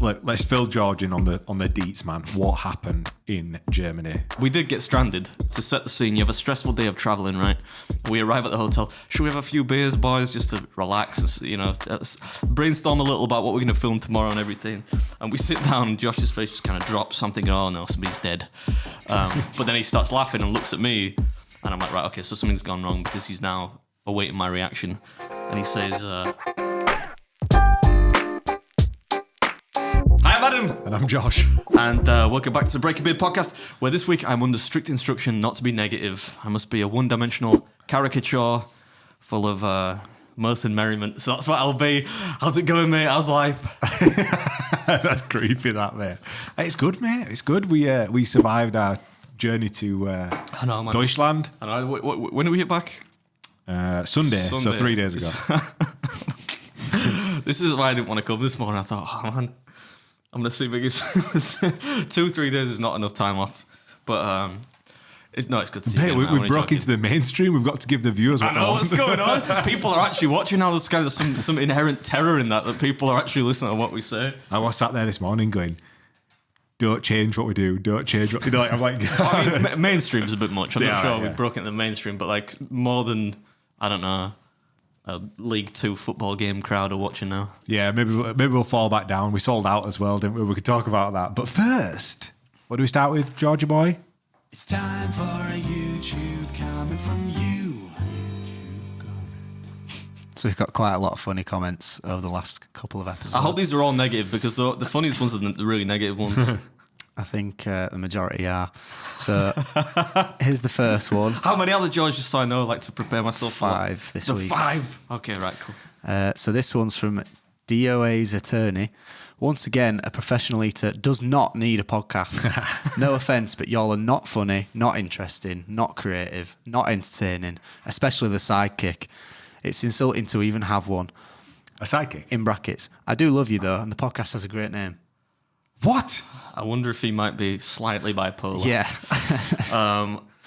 let's fill George in on the deets, man. What happened in Germany? We did get stranded. To set the scene, you have a stressful day of traveling, right? We arrive at the hotel. Should we have a few beers, boys, just to relax and, brainstorm a little about what we're going to film tomorrow and everything? And we sit down and Josh's face just kind of drops something. Oh, no, somebody's dead. But then he starts laughing and looks at me. And I'm like, right, okay, so something's gone wrong because he's now awaiting my reaction. And he says, Hi, I'm Adam. And I'm Josh. And welcome back to the Break a Beard podcast, where this week I'm under strict instruction not to be negative. I must be a one-dimensional caricature full of mirth and merriment. So that's what I'll be. How's it going, mate? How's life? That's creepy, that, mate. Hey, it's good, mate. It's good. We survived our journey to I know, man. Deutschland. I know. When did we get back? Sunday, so 3 days ago. This is why I didn't want to come this morning. I thought, oh, man, I'm going to see biggest 2-3 days is not enough time off. But it's good to see you. Mate, we've broke into the mainstream. We've got to give the viewers what I know what's going on. People are actually watching now. There's kind of some inherent terror in that people are actually listening to what we say. I was sat there this morning going, don't change what we do. Don't change what we do. I'm like, I mean, mainstream's a bit much. I'm not sure we've broken into the mainstream, but like more than, I don't know, a League Two football game crowd are watching now. Yeah, maybe we'll fall back down. We sold out as well, didn't we? We could talk about that. But first, what do we start with, Georgia boy? It's time for a YouTube comment from you. So we've got quite a lot of funny comments over the last couple of episodes. I hope these are all negative because the funniest ones are the really negative ones. I think the majority are. So here's the first one. How many other George just so I know, like to prepare myself for? 5 this week. 5? Okay, right, cool. So this one's from DOA's attorney. Once again, a professional eater does not need a podcast. No offence, but y'all are not funny, not interesting, not creative, not entertaining, especially the sidekick. It's insulting to even have one. A sidekick? In brackets. I do love you, though, and the podcast has a great name. What? I wonder if he might be slightly bipolar. Yeah.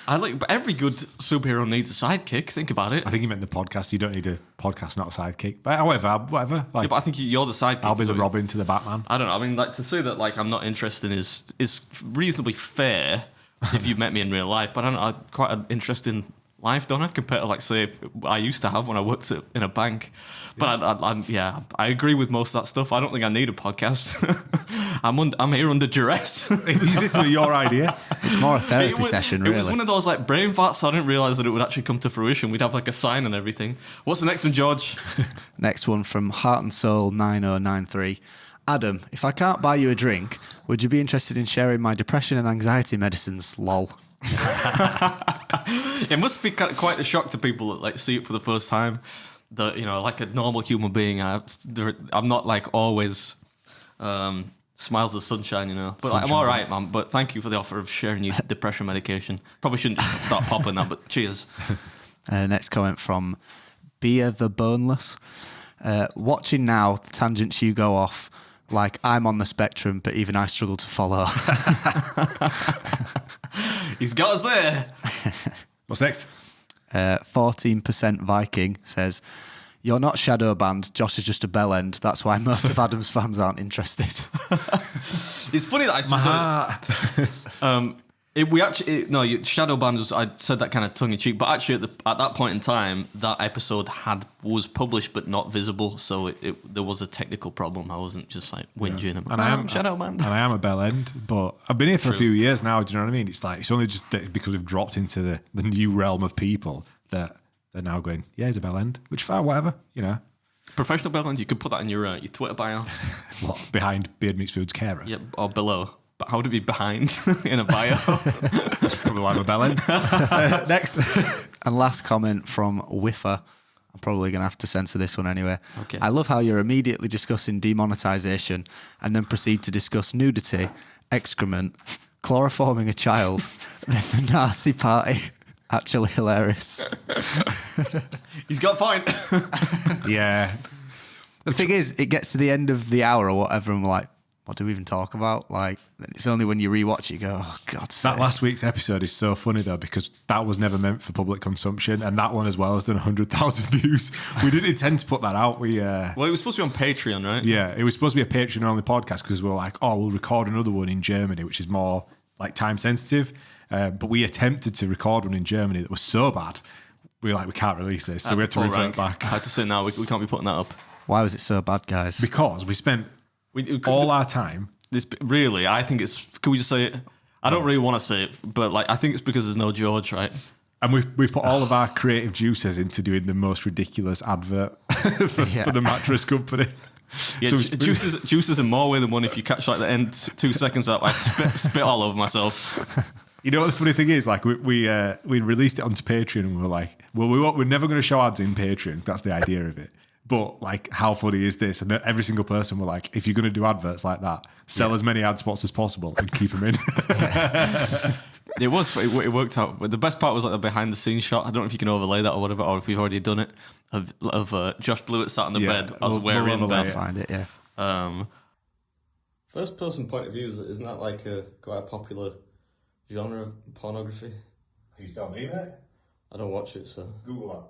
But every good superhero needs a sidekick. Think about it. I think you meant the podcast. You don't need a podcast, not a sidekick. But however, whatever. Like, Yeah, but I think you're the sidekick. I'll be the so Robin to the Batman. I don't know. I mean, like to say that like I'm not interested is reasonably fair if you met me in real life. But I don't know. I'm quite an interesting life, don't I? Compared to like say I used to have when I worked in a bank. But I agree with most of that stuff. I don't think I need a podcast. I'm here under duress. This was your idea. It's more a therapy session, really. It was one of those like brain farts. So I didn't realise that it would actually come to fruition. We'd have like a sign and everything. What's the next one, George? Next one from Heart and Soul 9093. Adam, if I can't buy you a drink, would you be interested in sharing my depression and anxiety medicines? Lol. It must be quite a shock to people that like see it for the first time. That like a normal human being, I'm not like always smiles of sunshine, But like, I'm all right, man. But thank you for the offer of sharing your depression medication. Probably shouldn't start popping that, but cheers. Next comment from Beer the Boneless. Watching now, the tangents you go off, like I'm on the spectrum, but even I struggle to follow. He's got us there. What's next? 14% Viking says, you're not shadow banned, Josh is just a bell end. That's why most of Adam's fans aren't interested. It's funny that shadow banned was, I said that kind of tongue in cheek, but actually at that point in time, that episode was published but not visible, so there was a technical problem. I wasn't just like whinging about. And I am shadow banned. And I am a bell end, but I've been here for a few years now. Do you know what I mean? It's like it's only just because we've dropped into the new realm of people that they're now going, yeah, he's a bell end, which fine, whatever, Professional bell end. You could put that in your Twitter bio. What, behind Beard Meets Food's carer? Yeah, or below. But how would it be behind in a bio? That's probably why I'm a bell end. Next. And last comment from Whiffer. I'm probably going to have to censor this one anyway. Okay. I love how you're immediately discussing demonetisation and then proceed to discuss nudity, excrement, chloroforming a child, then the Nazi party. Actually hilarious. He's got a point. Yeah. The thing is, it gets to the end of the hour or whatever, and we're like, what do we even talk about? Like, it's only when you rewatch it, you go, oh, God's sake. That last week's episode is so funny though, because that was never meant for public consumption, and that one as well has done 100,000 views. We didn't intend to put that out. Well, it was supposed to be on Patreon, right? Yeah, it was supposed to be a Patreon-only podcast because we were like, oh, we'll record another one in Germany, which is more like time sensitive. But we attempted to record one in Germany that was so bad, we were like, we can't release this, so we had to revert back. I had to say now we can't be putting that up Why was it so bad, guys? Because we spent we all our time. This really, I think it's. Can we just say it? I don't really want to say it, but like I think it's because there's no George, right? And we've put all of our creative juices into doing the most ridiculous advert for the mattress company. Yeah, So juices are more way than one. If you catch like the end 2 seconds up, I spit all over myself. You know what the funny thing is? Like we released it onto Patreon and we were like, well, we're never going to show ads in Patreon. That's the idea of it. But like, how funny is this? And every single person were like, if you're going to do adverts like that, sell as many ad spots as possible and keep them in. It worked out. But the best part was like the behind the scenes shot. I don't know if you can overlay that or whatever, or if you've already done it of Josh Blewett sat on the bed. I was wearing overlay bed. it. Find it, yeah. First person point of view isn't that like quite a popular genre of pornography? You tell me, mate. I don't watch it, so Google that.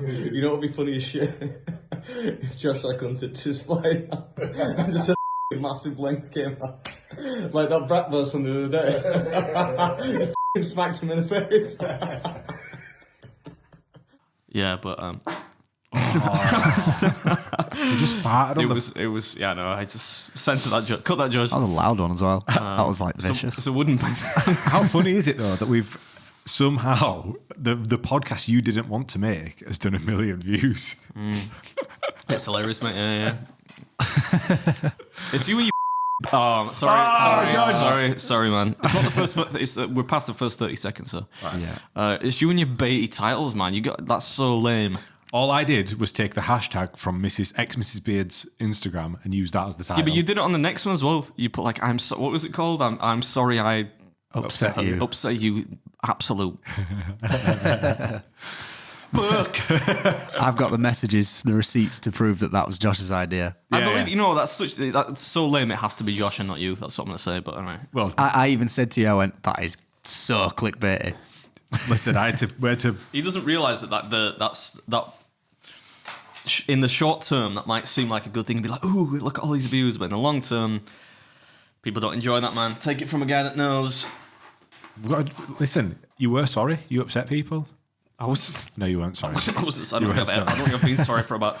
you know what would be funny as shit? If Josh like unzipped his fly and just a massive length came out. Like that bratwurst from the other day. He smacked him in the face. Yeah, but You just farted on it was yeah, no, I just censored that joke. Cut that joke. That was a loud one as well. That was like vicious. It's a wooden How funny is it though that we've somehow the podcast you didn't want to make has done 1 million views. It's hilarious, mate. Yeah. It's you when you. Oh, sorry, man. It's not the first. We're past the first 30 seconds, so Yeah. it's you and your baity titles, man. That's so lame. All I did was take the hashtag from Mrs. Beard's Instagram and use that as the title. Yeah, but you did it on the next one as well. You put like what was it called? I'm sorry I Upset you. Upset you, absolute. I've got the messages, the receipts to prove that was Josh's idea. I believe you know that's so lame. It has to be Josh and not you. That's what I'm gonna say. But anyway. Well, I even said to you, I went, that is so clickbaity. listen, I had to. He doesn't realise that in the short term that might seem like a good thing and be like, ooh, look at all these views, but in the long term, people don't enjoy that, man. Take it from a guy that knows. Listen, you were sorry. You upset people. I was. No, you weren't sorry. I don't think I've been sorry for about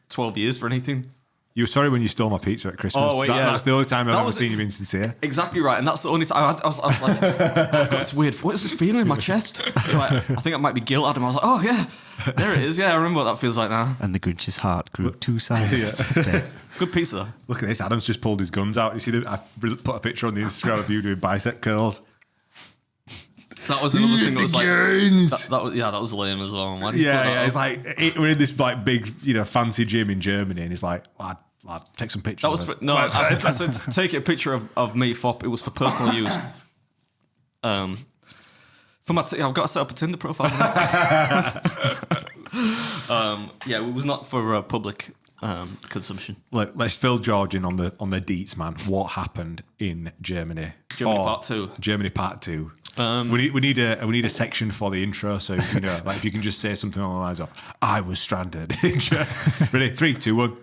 12 years for anything. You were sorry when you stole my pizza at Christmas. Oh, wait, yeah. That's the only time I've ever seen you being sincere. Exactly right, and that's the only time I was like, I've got this weird. What is this feeling in my chest? Like, I think it might be guilt, Adam. I was like, oh yeah, there it is. Yeah, I remember what that feels like now. And the Grinch's heart grew 2 sizes. Good pizza though. Look at this. Adam's just pulled his guns out. You see, I put a picture on the Instagram of you doing bicep curls. That was another thing that was like that was lame as well. Why did you put that up? It's like we're in this like big, fancy gym in Germany, and he's like, lad, take some pictures. That was of for, no. I said take a picture of me. It was for personal use. For my, I've got to set up a Tinder profile. Yeah, it was not for public consumption. Let's fill George in on the deets, man. What happened in Germany? Germany Part 2. Germany Part 2. We need a section for the intro, so if you can just say something along the lines of "I was stranded." Ready? 3, 2, 1.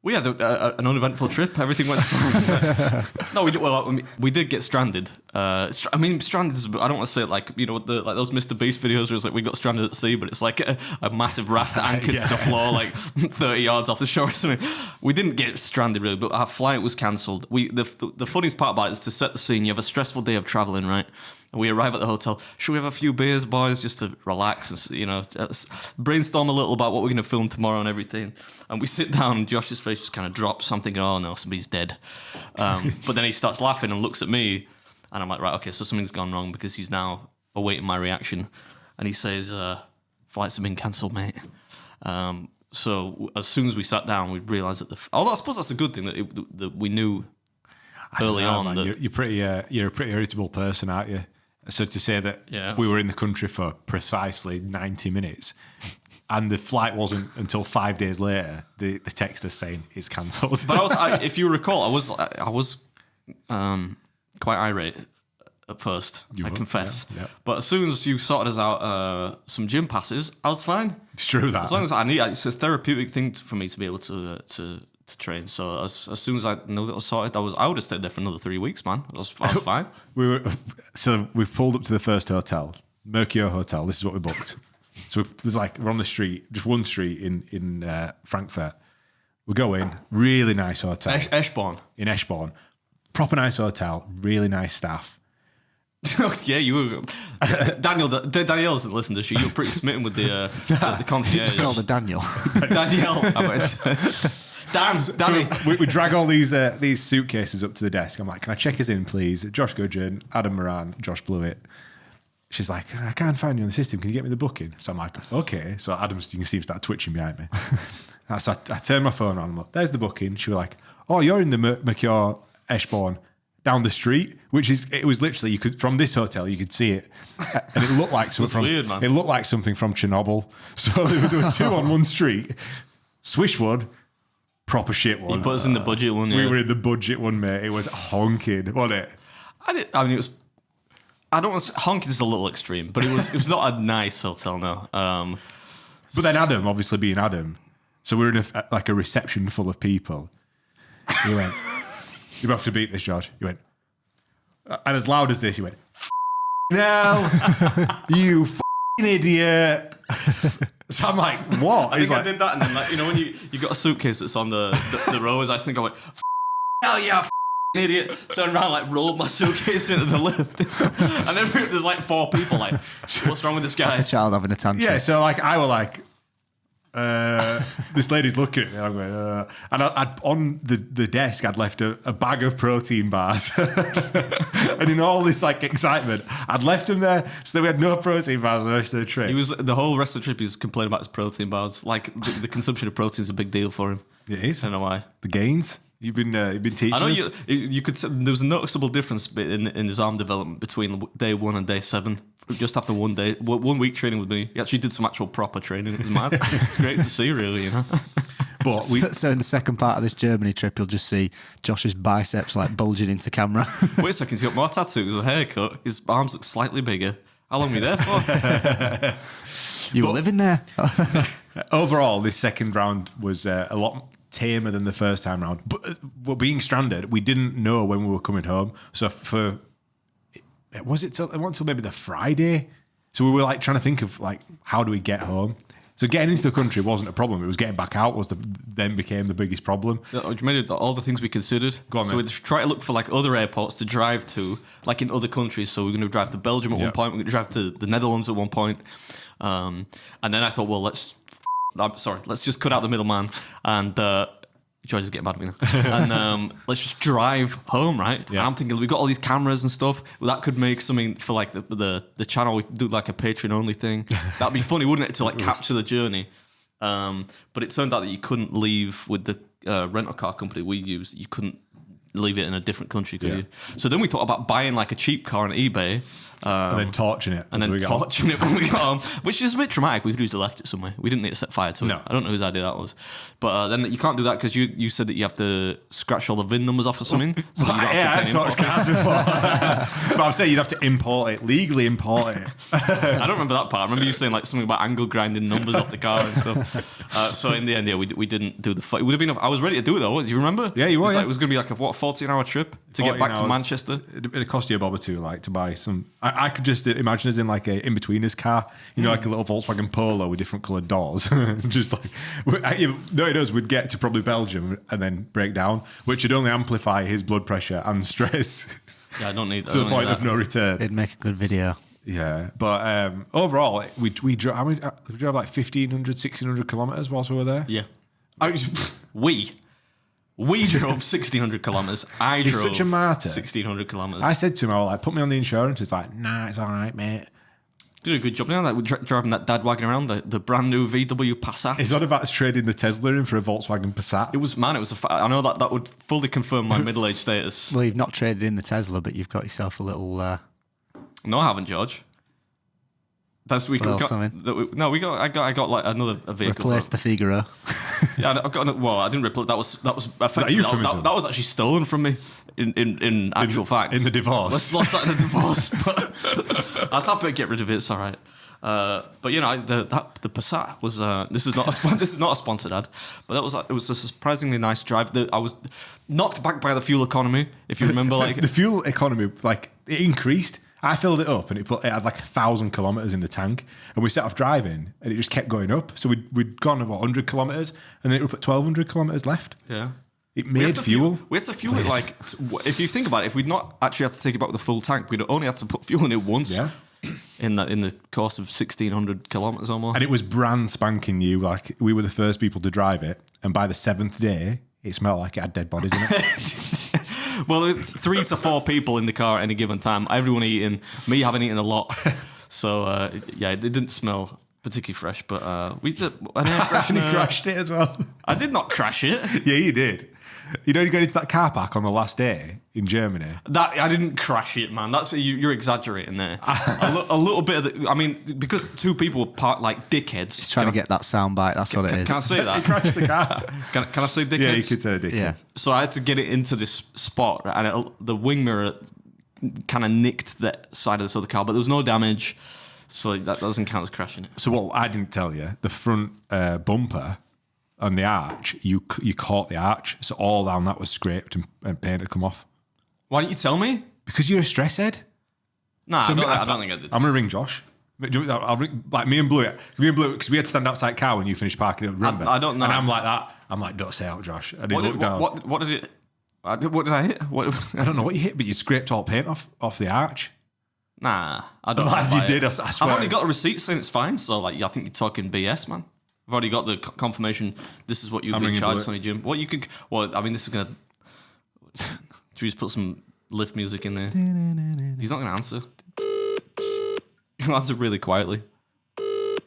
We had an uneventful trip. Everything went. No, we did get stranded. Stranded is. I don't want to say it like like those Mr. Beast videos where it's like we got stranded at sea, but it's like a massive raft anchored to the floor, like 30 yards off the shore or something. We didn't get stranded really, but our flight was cancelled. The funniest part about it is to set the scene. You have a stressful day of traveling, right? And we arrive at the hotel. Should we have a few beers, boys, just to relax and brainstorm a little about what we're going to film tomorrow and everything? And we sit down, and Josh's face just kind of drops. I'm thinking, oh no, somebody's dead. But then he starts laughing and looks at me, and I'm like, right, okay, so something's gone wrong because he's now awaiting my reaction. And he says, flights have been cancelled, mate. So as soon as we sat down, we realised that although I suppose that's a good thing that we knew early on. Man, that you're a pretty irritable person, aren't you? So to say that we were in the country for precisely 90 minutes and the flight wasn't until 5 days later. The text is saying it's cancelled. But if you recall, I was quite irate at first. I were, confess. yeah. But as soon as you sorted us out some gym passes, I was fine. It's true that. As long as it's a therapeutic thing for me to be able to train. So as soon as I know that I was sorted, I would have stayed there for another 3 weeks, man. I was fine. We pulled up to the first hotel, Mercure Hotel. This is what we booked. So we're on the street, just one street in Frankfurt. We go in, really nice hotel. Eschborn. In Eschborn. Proper nice hotel, really nice staff. Yeah, you were. Daniel doesn't listen to you. You were pretty smitten with the concierge. It's called a Daniel. Danielle. Danny. So we drag all these suitcases up to the desk. I'm like, can I check us in, please? Josh Gudgeon, Adam Moran, Josh Blewett. She's like, I can't find you on the system. Can you get me the booking? So I'm like, okay. So Adam's, you can see him start twitching behind me. So I turned my phone on. I'm like, there's the booking. She was like, oh, you're in the Mercure Eschborn down the street, it was literally, you could, from this hotel, you could see it. And it looked like something weird, man. It looked like something from Chernobyl. So there were two on one street. Swishwood, proper shit one. You put us in the budget one, We yeah. were in the budget one, mate. It was honking, wasn't it? I mean, it was. I don't want to say, honking is a little extreme, but it was not a nice hotel, no. But then Adam, obviously being Adam, so we were in a reception full of people. He went, you have to beat this, George. He went, and as loud as this, he went, no, you idiot. So I'm like, what? I think I did that, and then, like, you know, when you got a suitcase that's on the rows, I think I went, hell yeah, idiot. Turned around, like, rolled my suitcase into the lift. And then there's like 4 people, like, what's wrong with this guy? A child having a tantrum. Yeah, so like I were like, this lady's looking at me, and I'm going, and I'd on the desk I'd left a bag of protein bars, and in all this like excitement, I'd left them there, so that we had no protein bars the rest of the trip. The whole rest of the trip, he was complaining about his protein bars. Like the consumption of protein is a big deal for him. It is. I don't know why. The gains you've been teaching. I know us. you could. There was a noticeable difference in his arm development between day 1 and day 7. Just after 1 week training with me, he actually did some actual proper training. It was mad. It's great to see, really. You know. But So in the second part of this Germany trip, you'll just see Josh's biceps like bulging into camera. Wait a second, he's got more tattoos, a haircut. His arms look slightly bigger. How long were you there for? You were living there. overall, this second round was a lot tamer than the first time round. But being stranded, we didn't know when we were coming home. So it wasn't until maybe the Friday. So we were like trying to think of like, how do we get home? So getting into the country wasn't a problem. It was getting back out then became the biggest problem. You made all the things we considered. Go on, so mate. we'd try to look for like other airports to drive to, like in other countries. So we're going to drive to Belgium at one point. We're going to drive to the Netherlands at one point. And then I thought, well, let's just cut out the middleman and. George is getting mad at me now. And let's just drive home, right? Yeah. And I'm thinking, we've got all these cameras and stuff. Well, that could make something for like the channel. We could do like a Patreon only thing. That'd be funny, wouldn't it? To like capture the journey. But it turned out that you couldn't leave with the rental car company we used. You couldn't leave it in a different country, could you? So then we thought about buying like a cheap car on eBay. And then torching it. And then torching it when we got home, which is a bit traumatic. We could have just left it somewhere. We didn't need to set fire to it. No. I don't know whose idea that was. But then you can't do that because you said that you have to scratch all the VIN numbers off or something. So you don't have to I pay an torched import cars before. But I'm saying you'd have to import it, legally import it. I don't remember that part. I remember you saying like something about angle grinding numbers off the car and stuff. So in the end, we didn't do the fight. It would have been. I was ready to do it though. Do you remember? Yeah, you were. It was going to be like a 14-hour trip to get back to Manchester. It'd cost you a bob or two, like to buy some. I could just imagine us in like a in-betweeners car, like a little Volkswagen Polo with different coloured doors. Just like, no, it does. We'd get to probably Belgium and then break down, which would only amplify his blood pressure and stress Yeah, I don't need that. to the point of no return. It'd make a good video. Yeah, but overall, we drove like 1,500, 1,600 kilometres whilst we were there. Yeah. We drove 1,600 kilometres. I He's drove such a martyr. 1,600 kilometres. I said to him, I was like, put me on the insurance. He's like, nah, it's all right, mate. Did a good job now that we're driving that dad wagon around, the brand new VW Passat. It's not about trading the Tesla in for a Volkswagen Passat. It was I know that would fully confirm my middle-aged status. Well, you've not traded in the Tesla, but you've got yourself a little... No, I haven't, George. That's we What else, got. I mean? No, we got. I got like another vehicle. Replace the Figaro. Yeah, I got. Well, I didn't replace. That was effectively, euphemism? that was actually stolen from me. In actual fact, in the divorce. Let's lost that in the divorce. But I was happy to get rid of it. It's all right. But you know, the Passat was. This is not a sponsored ad, but it was a surprisingly nice drive. I was knocked back by the fuel economy. If you remember, like the fuel economy, like it increased. I filled it up and it had like 1,000 kilometers in the tank, and we set off driving and it just kept going up. So we'd gone about 100 kilometers and then it was at 1,200 kilometers left. yeah. It made fuel. We had to fuel it like, if you think about it, if we'd not actually had to take it back with a full tank, we'd only had to put fuel in it once. Yeah. In the course of 1,600 kilometers or more. And it was brand spanking new. Like we were the first people to drive it, and by the 7th day, it smelled like it had dead bodies in it. Well, it's 3 to 4 people in the car at any given time. Everyone eating. Me having eaten a lot. So yeah, it didn't smell particularly fresh. But we did an air And he freshener. crashed it as well. I did not crash it. Yeah, you did. You know, you got into that car park on the last day in Germany. That I didn't crash it, man. That's you're exaggerating there. A little bit of the. I mean, because 2 people were parked like dickheads. He's trying to get that soundbite. That's what it is. Can I say He that? crashed the car. Can I say dickheads? Yeah, you could say dickheads. Yeah. So I had to get it into this spot, and the wing mirror kind of nicked the side of this other car, but there was no damage, so that doesn't count as crashing it. So what I didn't tell you, the front bumper on the arch, you caught the arch, so all down that was scraped and paint had come off. Why didn't you tell me? Because you're a stress head. Nah, So I don't think I did. I'm gonna ring Josh. I'll ring, like me and Blue, because we had to stand outside car when you finished parking it. Remember? I don't know. And I'm like that. I'm like, don't say out, Josh. And he What looked did, down. what did it? What did I hit? What? I don't know what you hit, but you scraped all paint off the arch. Nah, I don't. Lad, buy you it. did, I swear. I've already got a receipt saying it's fine. So like, I think you're talking BS, man. I've already got the confirmation. This is what you've I'm been ringing charged Blue. on your gym. What you could? Well, I mean, this is gonna. Should we just put some lift music in there? He's not gonna answer. He'll answer really quietly. I'm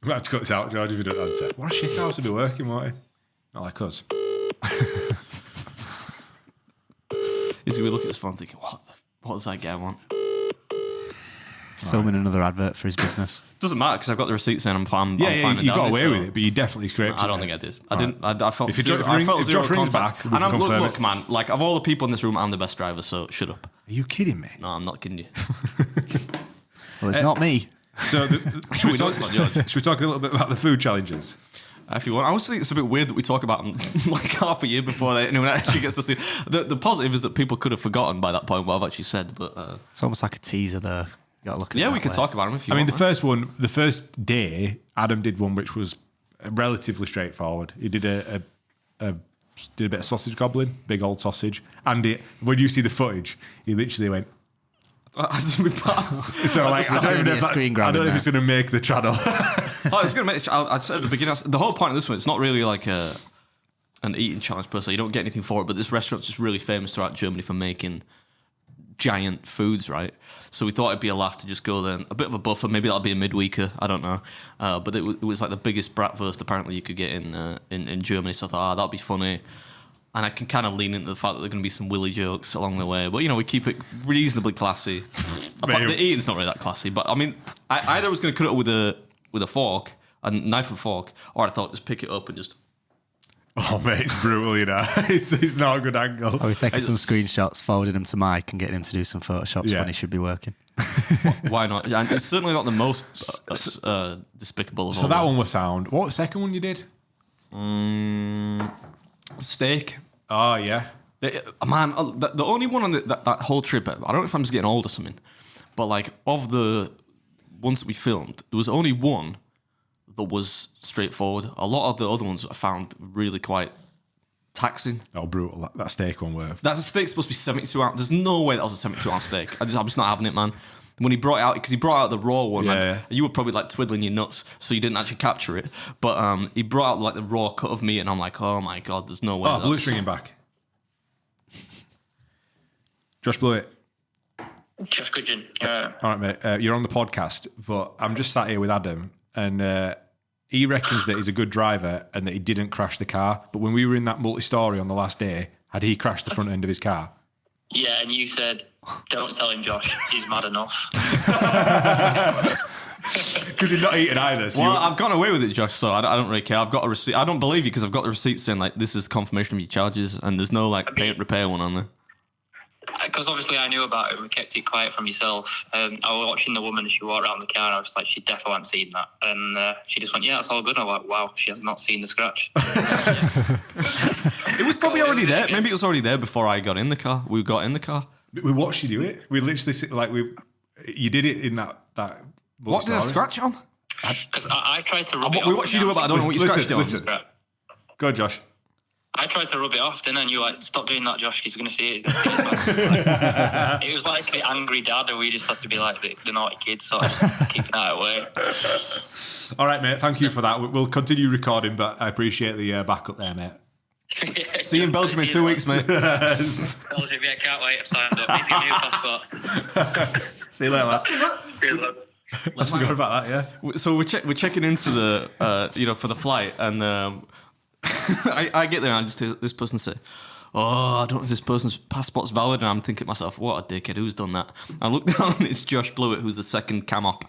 gonna have to cut this out, George, if you don't answer. What a shit house to be working, won't he? Not like us. He's gonna be looking at his phone thinking, what does that guy want? He's filming another advert for his business. Doesn't matter because I've got the receipt saying I'm fine. Yeah, I'm fine you got away with it, but you definitely scraped it. I don't think I did. I didn't. I felt If you zero, if I ring- felt if zero Josh rings contact. back, we And can confirm look, it. man. Like of all the people in this room, I'm the best driver. So shut up. Are you kidding me? No, I'm not kidding you. Well, it's not me. So, should, We know it's not George. should we talk a little bit about the food challenges? If you want, I always think it's a bit weird that we talk about them like half a year before anyone actually gets to see. The positive is that people could have forgotten by that point what I've actually said. But It's almost like a teaser, though. You got to look at it. yeah, we that could way. talk about them if you I mean, want. the first day, Adam did one which was relatively straightforward. He did a bit of sausage gobbling, big old sausage. And when you see the footage, he literally went. So like, I don't even know if screen I grab don't in know if it's going to make the channel. Oh, it's gonna make. I said at the beginning. The whole point of this one, it's not really like an eating challenge per se. You don't get anything for it, but this restaurant's just really famous throughout Germany for making giant foods, right? So we thought it'd be a laugh to just go there, and a bit of a buffer. Maybe that'll be a midweeker. I don't know. But it was like the biggest bratwurst apparently you could get in Germany. So I thought, that'll be funny. And I can kind of lean into the fact that there are going to be some willy jokes along the way. But, you know, we keep it reasonably classy. The eating's not really that classy. But, I mean, I either was going to cut it with a fork, a knife and fork, or I thought just pick it up and just... Oh, mate, it's brutal, you know. It's not a good angle. Are we taking some screenshots, forwarding them to Mike and getting him to do some Photoshops Yeah. when he should be working? Why not? And it's certainly not the most despicable of all. So that one was sound. What was the second one you did? Steak. Oh, yeah. Man, the only one on that whole trip, I don't know if I'm just getting old or something, but like of the ones that we filmed, there was only one that was straightforward. A lot of the other ones I found really quite taxing. Oh, brutal. That steak one were. That steak's supposed to be 72 ounce. There's no way that was a 72 ounce steak. I'm just not having it, man. When he brought it out, because he brought out the raw one, man. Yeah. You were probably like twiddling your nuts, so you didn't actually capture it. But he brought out like the raw cut of meat, and I'm like, oh my god, there's no way. Oh, Blue's ringing back. Josh Blewett. Josh Goodgen. All right, mate. You're on the podcast, but I'm just sat here with Adam, and he reckons that he's a good driver and that he didn't crash the car. But when we were in that multi-story on the last day, had he crashed the front end of his car? Yeah, and you said, don't tell him, Josh. He's mad enough. Because he's not eating either. So Well, I've gone away with it, Josh, so I don't really care. I've got a receipt. I don't believe you because I've got the receipt saying, like, this is confirmation of your charges, and there's no, like, pay repair one on there. Because obviously I knew about it and we kept it quiet from yourself. I was watching the woman as she walked around the car and I was like, she definitely hadn't seen that. And she just went, yeah, that's all good. And I'm like, wow, she has not seen the scratch. It was probably already there. Maybe it was already there before I got in the car. We got in the car. we watched you do it. We literally you did it in that. What did I scratch on? Because I tried to rub it off. We watched you do it, but I don't know what you scratched on. Listen. Go on, Josh. I tried to rub it off, didn't I? And you were like, stop doing that, Josh. He's going to see it. It was like the angry dad, and we just had to be like the naughty kids, sort of just keeping that away. All right, mate. Thank you for that. We'll continue recording, but I appreciate the backup there, mate. See you in Belgium in 2 weeks, mate. Belgium, yeah, can't wait. I've signed up. He's giving me a passport. See you later, lads. Cheers, lads. I forgot about that, yeah. So we're checking into the, for the flight, and I get there and I just hear this person say, oh, I don't know if this person's passport's valid, and I'm thinking to myself, what a dickhead, who's done that? I look down and it's Josh Blewett, who's the second cam op,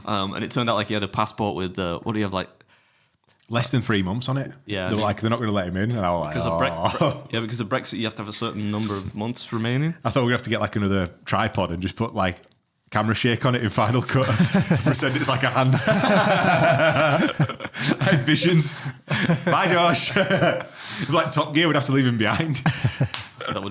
and it turned out like he had a passport with, what do you have, like, Less than 3 months on it. Yeah. They're like, they're not going to let him in. And I was like, because of Brexit, you have to have a certain number of months remaining. I thought we'd have to get like another tripod and just put like camera shake on it in Final Cut. Pretend it's like a hand. I had visions. Bye, Josh. It was like Top Gear, we'd have to leave him behind.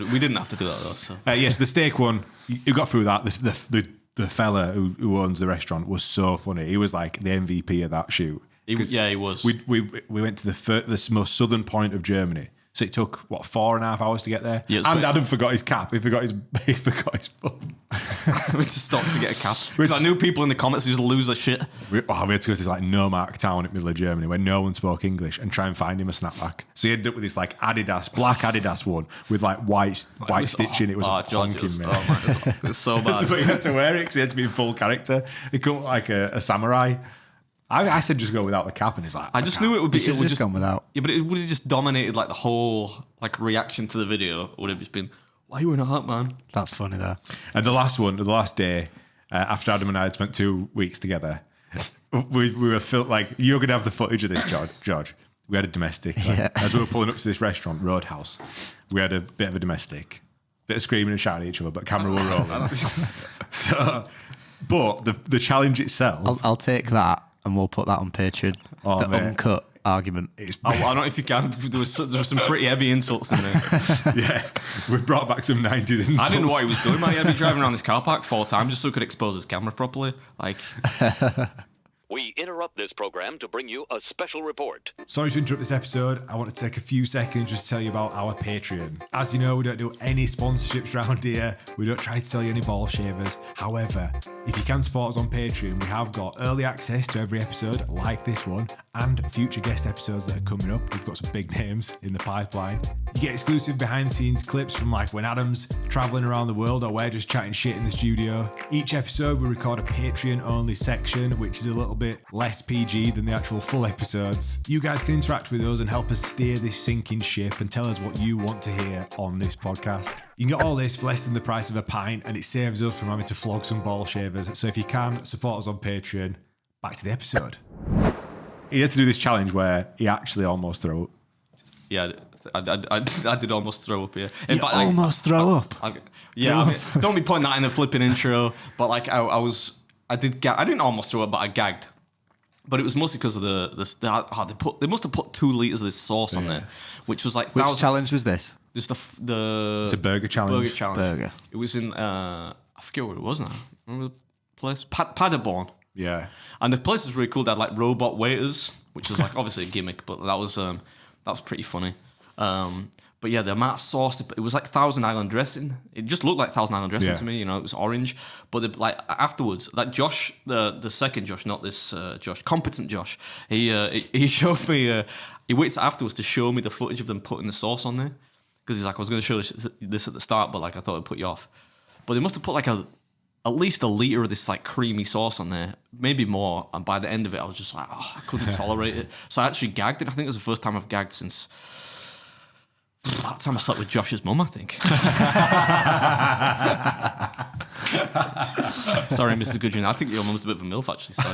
We didn't have to do that though. So. Yes, the steak one, you got through that. The fella who owns the restaurant was so funny. He was like the MVP of that shoot. He was. We went to the most southern point of Germany. So it took, 4.5 hours to get there? Yeah, and Adam forgot his cap. He forgot his book. We had to stop to get a cap. Because I knew people in the comments who just lose their shit. We had to go to this like no-mark town in the middle of Germany where no one spoke English and try and find him a snapback. So he ended up with this like black Adidas one with like white stitching. It was honking, man. Oh my God, it's so bad. But he had to wear it because he had to be in full character. He couldn't look like a samurai. I said just go without the cap, and he's like, I just knew it would be. You should It would just gone without. Yeah, but it would have just dominated like the whole like reaction to the video. Would have just been, why are you in a hat, man? That's funny though. And the last day, after Adam and I had spent 2 weeks together, we were like, you're going to have the footage of this, George. We had a domestic. Like, Yeah. As we were pulling up to this restaurant, Roadhouse, we had a bit of a domestic. Bit of screaming and shouting at each other, but camera were rolling. But the challenge itself... I'll take that and we'll put that on Patreon. Oh, the mate. uncut argument. I don't know if you can. There was some pretty heavy insults in there. Yeah, we've brought back some 90s insults. I didn't know what he was doing. Man. He had me driving around this car park 4 times just so he could expose his camera properly. Like, We interrupt this program to bring you a special report. Sorry to interrupt this episode. I want to take a few seconds just to tell you about our Patreon. As you know, we don't do any sponsorships around here. We don't try to sell you any ball shavers. However, if you can support us on Patreon, we have got early access to every episode like this one and future guest episodes that are coming up. We've got some big names in the pipeline. You get exclusive behind the scenes clips from like when Adam's traveling around the world or we're just chatting shit in the studio. Each episode we record a Patreon only section, which is a little bit less PG than the actual full episodes. You guys can interact with us and help us steer this sinking ship and tell us what you want to hear on this podcast. You can get all this for less than the price of a pint, and it saves us from having to flog some ball shavers. So if you can, support us on Patreon. Back to the episode. He had to do this challenge where he actually almost threw up. yeah, I did almost throw up here. You almost throw up. Yeah, I mean, don't be putting that in the flipping intro. But like, I didn't almost throw up, but I gagged. But it was mostly because of they must have put 2 liters of this sauce on there, which was like Which challenge was this? Just the It's a burger challenge. Burger challenge. Burger. It was in I forget what it was now. Remember the place? Paderborn. Yeah. And the place was really cool. They had like robot waiters, which was like obviously a gimmick, but that was pretty funny. But yeah, the amount of sauce, it was like Thousand Island dressing. It just looked like Thousand Island dressing Yeah. to me, you know, it was orange. But like afterwards, like Josh, the second Josh, not this Josh, competent Josh, he showed me, he waits afterwards to show me the footage of them putting the sauce on there. Because he's like, I was going to show this at the start, but like I thought it'd put you off. But they must have put like at least a liter of this like creamy sauce on there, maybe more. And by the end of it, I was just like, oh, I couldn't tolerate it. So I actually gagged it. I think it was the first time I've gagged since That time I slept with Josh's mum, I think. Sorry, Mrs. Goodwin. I think your mum's a bit of a MILF, actually. So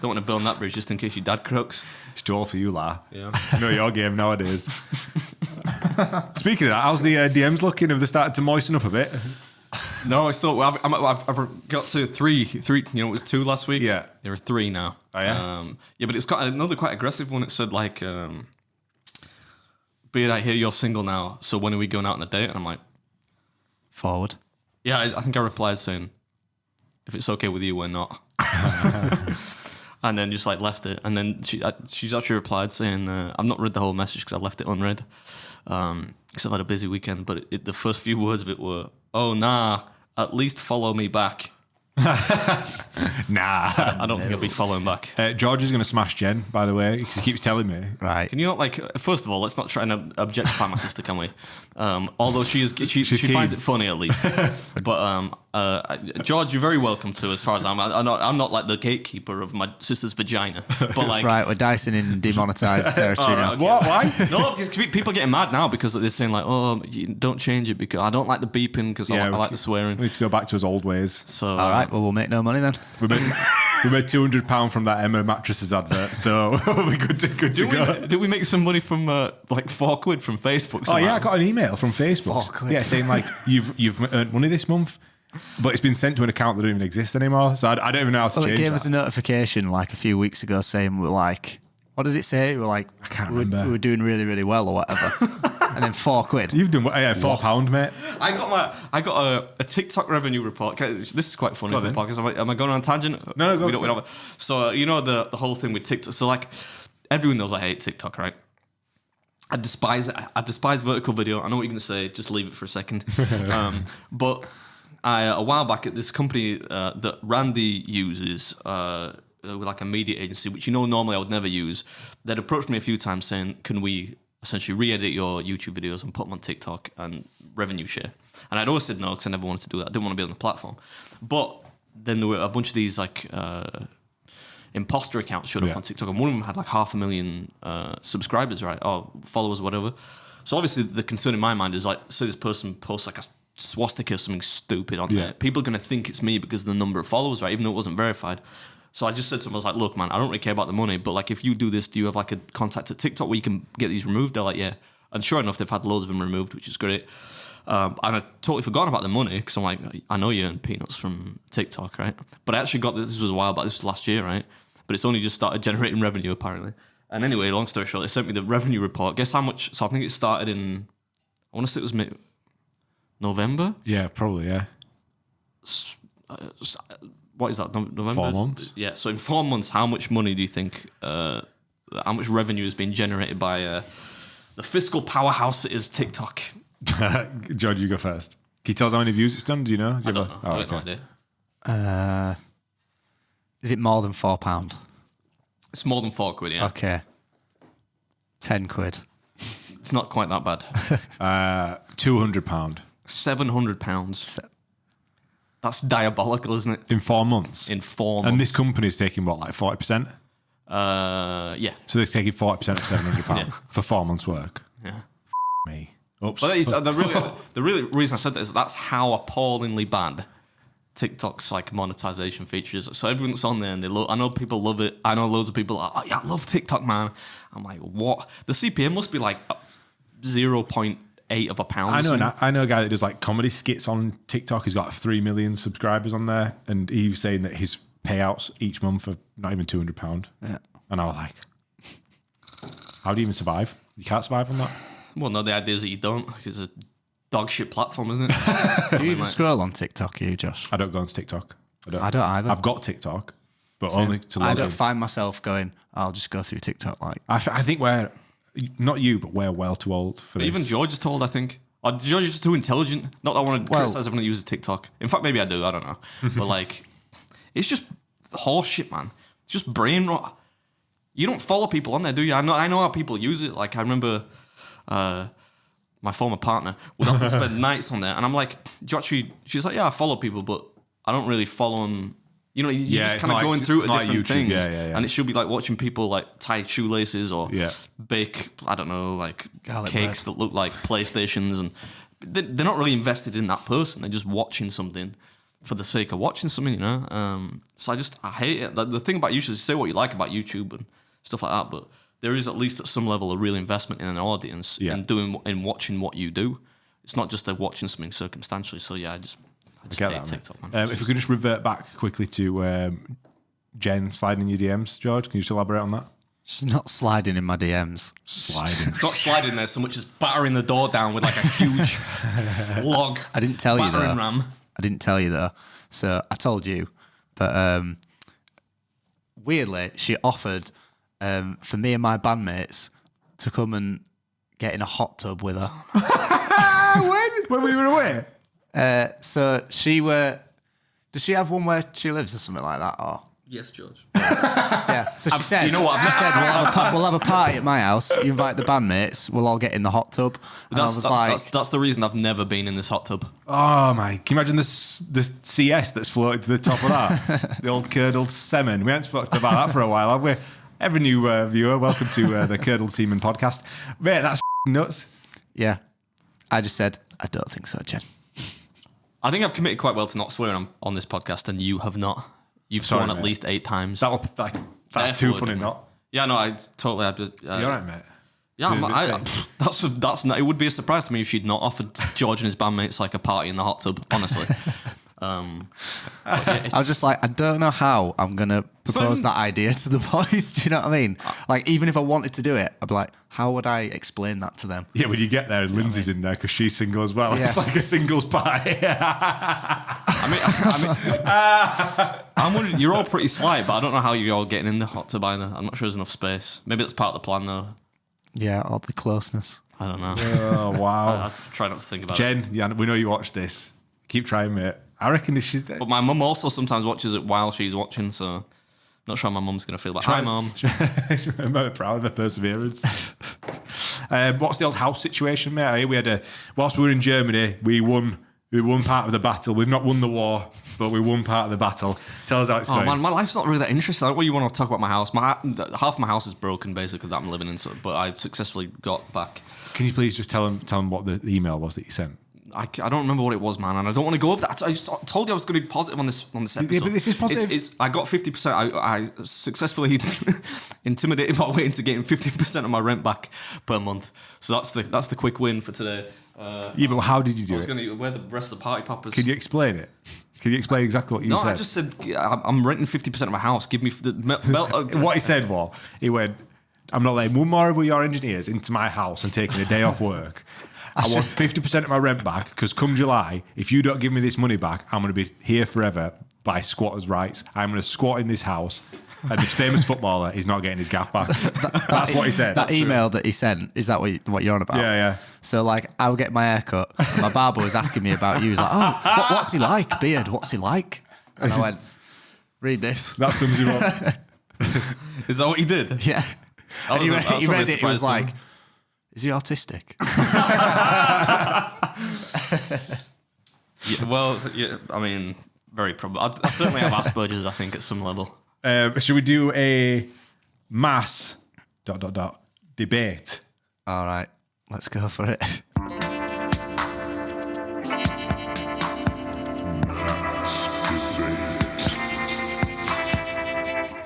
don't want to burn that bridge just in case your dad croaks. It's too old for you, La. Yeah. You know your game nowadays. Speaking of that, how's the DMs looking? Have they started to moisten up a bit? No, I still. I've got to three. You know, it was 2 last week. Yeah. There are 3 now. Oh, yeah? Yeah, but it's got another quite aggressive one. It said like, "Beard, I hear you're single now. So when are we going out on a date?" And I'm like, Forward. "Yeah." I think I replied saying, "If it's okay with you, we're not." And then just like left it. And then she's actually replied saying, "I've not read the whole message because I left it unread. Because I've had a busy weekend." But the first few words of it were, "Oh nah, at least follow me back." Nah. I don't think I'll be following back. George is going to smash Jen, by the way, because he keeps telling me. Right. Can you not, like, first of all, let's not try and objectify my sister, can we? Although she keen. finds it funny at least. But George, you're very welcome to, as far as I'm not like the gatekeeper of my sister's vagina. But like, Right, we're dicing in demonetised territory all now. right, okay. What? Why? No, because people are getting mad now because they're saying like, "Oh, you don't change it because I don't like the beeping because I like the swearing." We need to go back to his old ways. So All right, well, we'll make no money then. We made £200 from that Emma mattresses advert, so we're good to go. Did we make some money from like £4 from Facebook? Oh yeah, somehow? I got an email from Facebook. £4. Yeah, saying like you've earned money this month, but it's been sent to an account that doesn't even exist anymore. So I don't even know how to Well, it change gave that. us a notification like a few weeks ago saying we're like, what did it say? We're like, I can't we remember. were doing really, really well or whatever. And then £4. You've done £4, mate. I got a TikTok revenue report. This is quite funny Go for on the then. podcast. Am I going on a tangent? No, go we for don't. So you know the whole thing with TikTok. So like everyone knows I hate TikTok, right? I despise it. I despise vertical video. I know what you're going to say. Just leave it for a second. But a while back at this company that Randy uses. With like a media agency, which normally I would never use, they'd approached me a few times saying, "Can we essentially re-edit your YouTube videos and put them on TikTok and revenue share?" And I'd always said no because I never wanted to do that. I didn't want to be on the platform. But then there were a bunch of these like imposter accounts showed up on TikTok, and one of them had like 500,000 subscribers, right, or followers, whatever. So obviously the concern in my mind is like, say this person posts like a swastika or something stupid on there, people are going to think it's me because of the number of followers, right, even though it wasn't verified. So I just said to them, I was like, "Look, man, I don't really care about the money, but like if you do this, do you have like a contact at TikTok where you can get these removed?" They're like, "Yeah." And sure enough, they've had loads of them removed, which is great. And I totally forgot about the money because I'm like, I know you earn peanuts from TikTok, right? But I actually got this was a while back. This was last year, right? But it's only just started generating revenue apparently. And anyway, long story short, they sent me the revenue report. Guess how much? So I think it started in, I want to say it was November. Yeah, probably. Yeah. What is that? November? 4 months. Yeah. So in 4 months, how much money do you think? How much revenue has been generated by the fiscal powerhouse that is TikTok? George, you go first. Can you tell us how many views it's done? Do you know? I don't know. I have no idea. Is it more than £4? It's more than £4. Yeah. Okay. £10. It's not quite that bad. £200 £700. That's diabolical, isn't it? in 4 months. In 4 months. And this company's taking what, like 40%? Yeah. So they're taking 40% of £700 for 4 months' work. Yeah. Me. Oops. But the really reason I said that is that's how appallingly bad TikTok's like monetization features. So everyone that's on there and I know people love it. I know loads of people are, "Oh, yeah, I love TikTok, man." I'm like, what? The CPM must be like 0.8 of a pound. I know a guy that does like comedy skits on TikTok. He's got 3 million subscribers on there, and he was saying that his payouts each month are not even £200. Yeah. And I was like, how do you even survive? You can't survive on that. Well, no, the idea is that you don't, because it's a dog shit platform, isn't it? Do you even scroll on TikTok, you, Josh? I don't go on TikTok. I don't either. I've got TikTok, but only to log I in. don't find myself going, I'll just go through TikTok like. I think we're, not you, but we're well too old for this. Even George is told, I think. Or George is just too intelligent. Not that I want to criticize everyone that uses TikTok. In fact, maybe I do. I don't know. But like, it's just horse shit, man. It's just brain rot. You don't follow people on there, do you? I know how people use it. Like, I remember my former partner would often spend nights on there. And I'm like, do you actually... She's like, yeah, I follow people, but I don't really follow them You know, you're Yeah, just it's kind of not going like- through it's to not like different YouTube. things. Yeah. And it should be like watching people like tie shoelaces or Yeah. bake, I don't know, like Garlic cakes that look like PlayStations. And they're not really invested in that person. They're just watching something for the sake of watching something, you know? So I hate it. Like, the thing about YouTube is say what you like about YouTube and stuff like that, but there is at least at some level a real investment in an audience in watching what you do. It's not just they're watching something circumstantially. So yeah, I just Get hate that, mate. TikTok, man. If we could just revert back quickly to Jen sliding in your DMs, George, can you just elaborate on that? She's not sliding in my DMs. Sliding. It's not sliding there so much as battering the door down with like a huge log. I didn't tell you battering though. ram. I didn't tell you though. So I told you, but weirdly, she offered for me and my bandmates to come and get in a hot tub with her. When we were away? So does she have one where she lives or something like that? Or Yes, George. yeah. So she said, you know what, I've She said we'll have a party at my house. You invite the bandmates. We'll all get in the hot tub. And I was like, That's the reason I've never been in this hot tub. Oh my! Can you imagine the CS that's floated to the top of that? The old curdled semen. We haven't spoken about that for a while, have we? Every new viewer, welcome to the Curdled Semen podcast. Mate, that's nuts. yeah. I just said, I don't think so, Jen. I think I've committed quite well to not swearing on this podcast, and you have not. You've Sorry, sworn at mate. least 8 times. That's too Therefore, funny, don't- not. Yeah, no, I totally. You all right, mate? Yeah, Doing a bit that's not. It would be a surprise to me if she'd not offered George and his bandmates like a party in the hot tub. Honestly, I was just like, I don't know how I'm going to propose that idea to the boys. Do you know what I mean? Like, even if I wanted to do it, I'd be like, how would I explain that to them? Yeah, when you get there, and Lindsay's in there because she's single as well. Yeah. It's like a singles party. I'm wondering. You're all pretty slight, but I don't know how you're all getting in the hot tub either. I'm not sure there's enough space. Maybe that's part of the plan, though. Yeah, all the closeness. I don't know. Oh wow, I try not to think about it. Jen, yeah, we know you watch this. Keep trying, mate. I reckon this should. But my mum also sometimes watches it while she's watching, so not sure how my mum's going to feel. But hi, mum. I'm very proud of her perseverance. What's the old house situation, mate? We had whilst we were in Germany, we won part of the battle. We've not won the war, but we won part of the battle. Tell us how it's Oh going. man, my life's not really that interesting. I don't really want to talk about my house. Half of my house is broken, basically, that I'm living in. So, but I successfully got back. Can you please just tell them what the email was that you sent? I don't remember what it was, man, and I don't want to go over that. I just told you I was going to be positive on this episode. Yeah, but this is positive. I got 50%. I successfully intimidated my way into getting 50% of my rent back per month. So that's the quick win for today. Yeah, but how did you I do was it? going to wear the rest of the party poppers. Can you explain it? Can you explain exactly what you No, said? I just said I'm renting 50% of my house. Give me What he said was, he went, I'm not letting one more of your engineers into my house and taking a day off work. I want 50% of my rent back because come July, if you don't give me this money back, I'm going to be here forever by squatters' rights. I'm going to squat in this house. And this famous footballer is not getting his gaff back. That's what he said. That email that he sent, is that what you're on about? Yeah. So, like, I would get my hair cut. And my barber was asking me about you. He was like, oh, what's he like? Beard, what's he like? And I went, read this. That sums you up. Is that what you did? Yeah. And he was read probably it. He was surprised to like, him. is he autistic? Yeah, well, yeah, I mean, very probably. I certainly have Asperger's, I think, at some level. Should we do a mass ... debate? All right, let's go for it.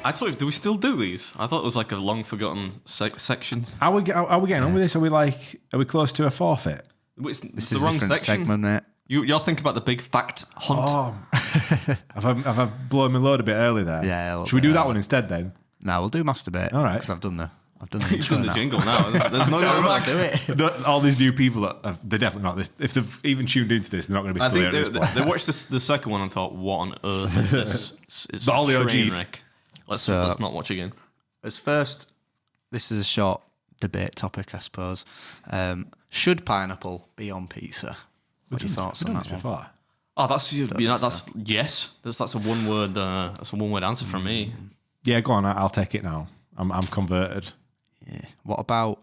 I thought, do we still do these? I thought it was like a long forgotten section. Are we getting on with this? Are we close to a forfeit? It's This the is a wrong different section. segment, mate. You're thinking about the big fact hunt. Oh, have I blown my load a bit early there? Yeah, a little Should we bit do that early. one instead then? No, we'll do masturbate. All right. Because I've done the You've intro done the now. jingle now. There's no going back. Do it. All these new people, they're definitely not this. If they've even tuned into this, they're not going to be I still think here at this point. they watched the second one and thought, "What on earth is this? It's But all the train OGs. wreck. Let's So- not watch again." As first, this is a short debate topic, I suppose. Should pineapple be on pizza? What are your thoughts on that one? Before. Oh, that's yes. That's a one word. That's a one word answer from me. Yeah, go on. I'll take it now. I'm converted. Yeah. What about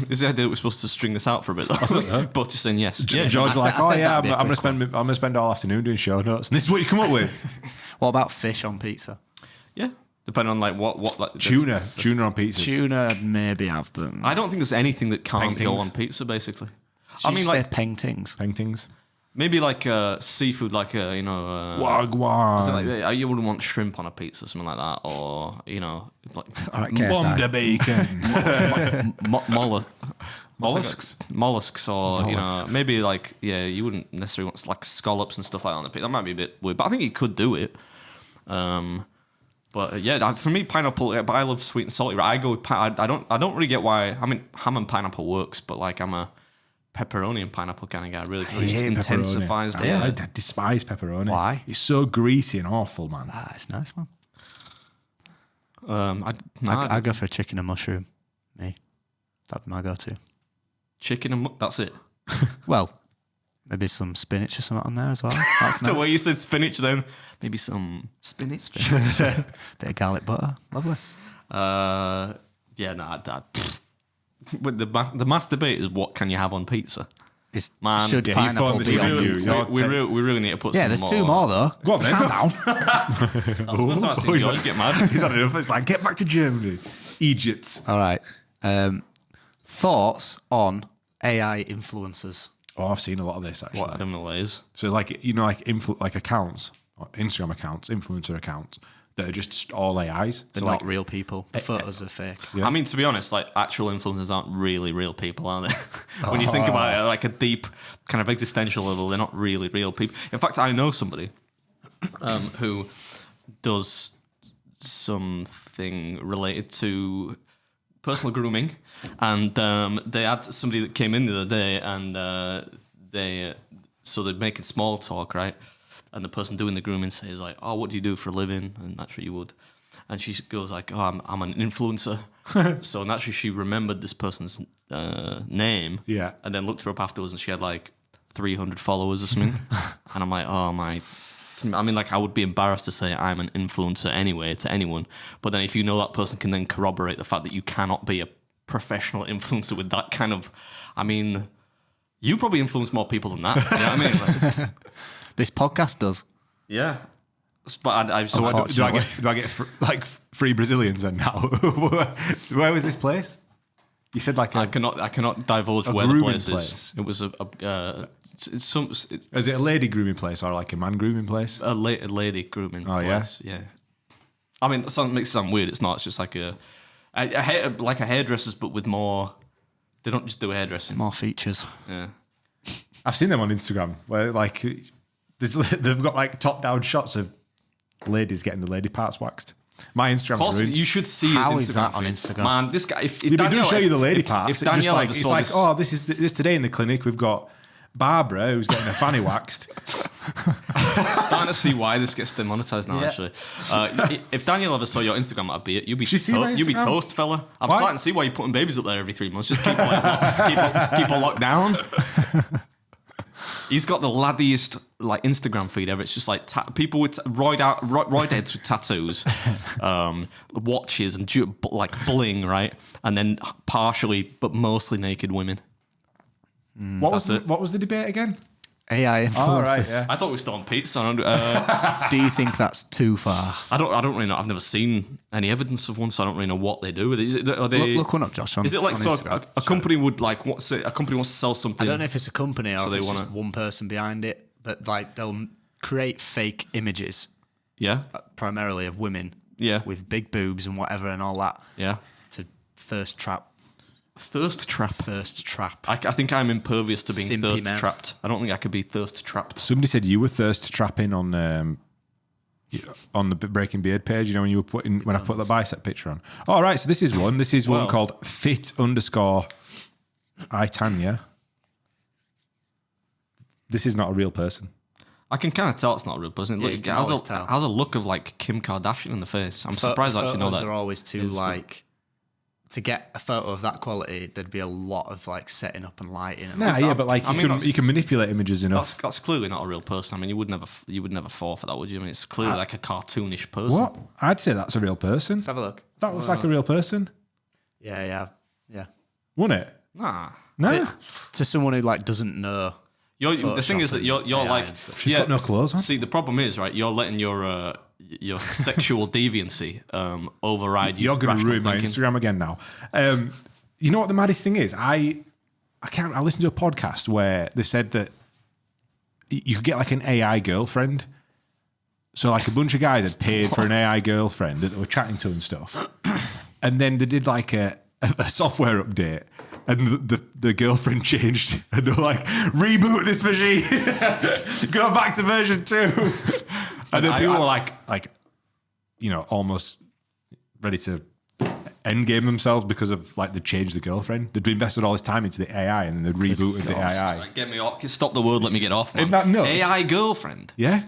Is the idea that we're supposed to string this out for a bit? Though? Both just saying yes. Yeah, George I like, said oh that'd yeah, be a I'm gonna quick spend all afternoon doing show notes, and this is what you come up with. what about fish on pizza? yeah. Depending on like what like Tuna on pizza. Tuna maybe have them. I don't think there's anything that can't go Paintings. on pizza. Basically, I mean, like paintings. Paintings. maybe like seafood, like you know. Wagwan. So like, you wouldn't want shrimp on a pizza, something like that, or you know, like All right, KSI. Wonder bacon. mollusks, or you know, maybe like you wouldn't necessarily want like scallops and stuff like that on the pizza. That might be a bit weird, but I think you could do it. But for me, pineapple. But I love sweet and salty. Right? I go with I don't really get why. I mean, ham and pineapple works, but like I'm a pepperoni and pineapple kind of guy. Really, 'cause it just hate intensifies. pepperoni. The, I despise pepperoni. Why? It's so greasy and awful, man. Ah, it's nice, man. I I go for a chicken and mushroom. Me. That'd be my go-to. chicken and that's it. Well, maybe some spinach or something on there as well. That's The way you nice. said spinach, then maybe some spinach. Bit of garlic butter. Lovely. But the mass debate is what can you have on pizza? It's, Man, should yeah, you pineapple formed this be on really- pizza? You're We really need to put Yeah, some there's more. two more though. Go on, then. Calm down. I was supposed to see he's George had- get mad. He's had enough. It's like, get back to Germany. Egypt. All right. Thoughts on AI influencers? Oh, I've seen a lot of this actually. What I don't know what it is. So like, you know, like accounts, or Instagram accounts, influencer accounts that are just all AIs. They're So not like, real people. The photos are fake. Yeah. I mean, to be honest, like actual influencers aren't really real people, are they? When you think about it, at like a deep kind of existential level, they're not really real people. In fact, I know somebody who does something related to personal grooming, and they had somebody that came in the other day, and they're making small talk, right? And the person doing the grooming says like, "Oh, what do you do for a living?" And naturally you would. And she goes like, "Oh, I'm an influencer." So naturally she remembered this person's name. Yeah. And then looked her up afterwards, and she had like 300 followers or something. And I'm like, oh my. I mean, like I would be embarrassed to say I'm an influencer anyway to anyone. But then if you know that person can then corroborate the fact that you cannot be a professional influencer with that kind of, I mean, you probably influence more people than that. You know what I mean? Like, This podcast does. yeah. But I So what, do I get like free Brazilians then now? Where was this place? You said like I cannot divulge a where the grooming place place. is. It was is it a lady grooming place or like a man grooming place? a lady grooming Oh, yeah? place. Yeah. I mean, that makes it sound weird. It's not. It's just like like a hairdressers, but with more. They don't just do hairdressing. More features. Yeah. I've seen them on Instagram where like they've got like top down shots of ladies getting the lady parts waxed. My Instagram's Plus, ruined. you should see How his is Instagram that on feed. Instagram? Man, this guy. If Yeah, but it Danielle, doesn't show you the lady if, parts. If It's just Danielle like, ever it's saw like, this, oh, this today in the clinic we've got Barbara who's getting her fanny waxed. starting to see why this gets demonetized now. Yeah. Actually, if Danielle ever saw your Instagram, that'd be it. You'd be She see my you'd be Instagram? toast, fella. I'm Why? starting to see why you're putting babies up there every 3 months. Just keep her locked down. He's got the laddiest like Instagram feed ever. It's just like people with roid heads with tattoos, watches and like bling, right? And then partially, but mostly naked women. What was That's it. what was the debate again? AI influencers. Oh, right, yeah. I thought we were still on pizza. Do you think that's too far? I don't really know. I've never seen any evidence of one, so I don't really know what they do with it. Is it are they, Look one up, Josh. is it like on so Instagram. a company would like a company wants to sell something? I don't know if it's a company or So if they it's wanna- just one person behind it, but like they'll create fake images, Yeah, primarily of women, Yeah. with big boobs and whatever and all that, yeah. to thirst trap. I think I'm impervious to being Simpy thirst man. trapped. I don't think I could be thirst trapped. Somebody said you were thirst trapping on the Breaking Beard page. You know when you were when I put the bicep picture on. All right, so this is one. This is one Well. called fit_I Tanya. This is not a real person. I can kind of tell it's not a real person. Yeah, Look, you it can has always tell. has a look of like Kim Kardashian in the face. I'm surprised I actually know Photos that. are always too is- like. To get a photo of that quality, there'd be a lot of like setting up and lighting. And Nah, yeah, but like I mean, that's- you can manipulate images enough. That's clearly not a real person. I mean, you would never fall for that, would you? I mean, it's clearly like a cartoonish person. What? I'd say that's a real person. Let's have a look. That looks like a real person. Yeah. Won it? Nah. No. To someone who like doesn't know. The thing is that you're AI like and stuff. She's got no clothes on. See, the problem is, right? You're letting your sexual deviancy override You're going to rational ruin my thinking. Instagram again now. You know what the maddest thing is? I listened to a podcast where they said that you could get like an AI girlfriend. So like a bunch of guys had paid for an AI girlfriend that they were chatting to and stuff. And then they did like a software update. And the girlfriend changed, and they're like, reboot this machine, go back to version 2. And then people were like, almost ready to end game themselves because of like they changed the girlfriend. They'd invested all this time into the AI, and then they rebooted the AI. Like, get me off. Stop the world. Let me get off, man. Isn't that nuts? AI girlfriend. Yeah,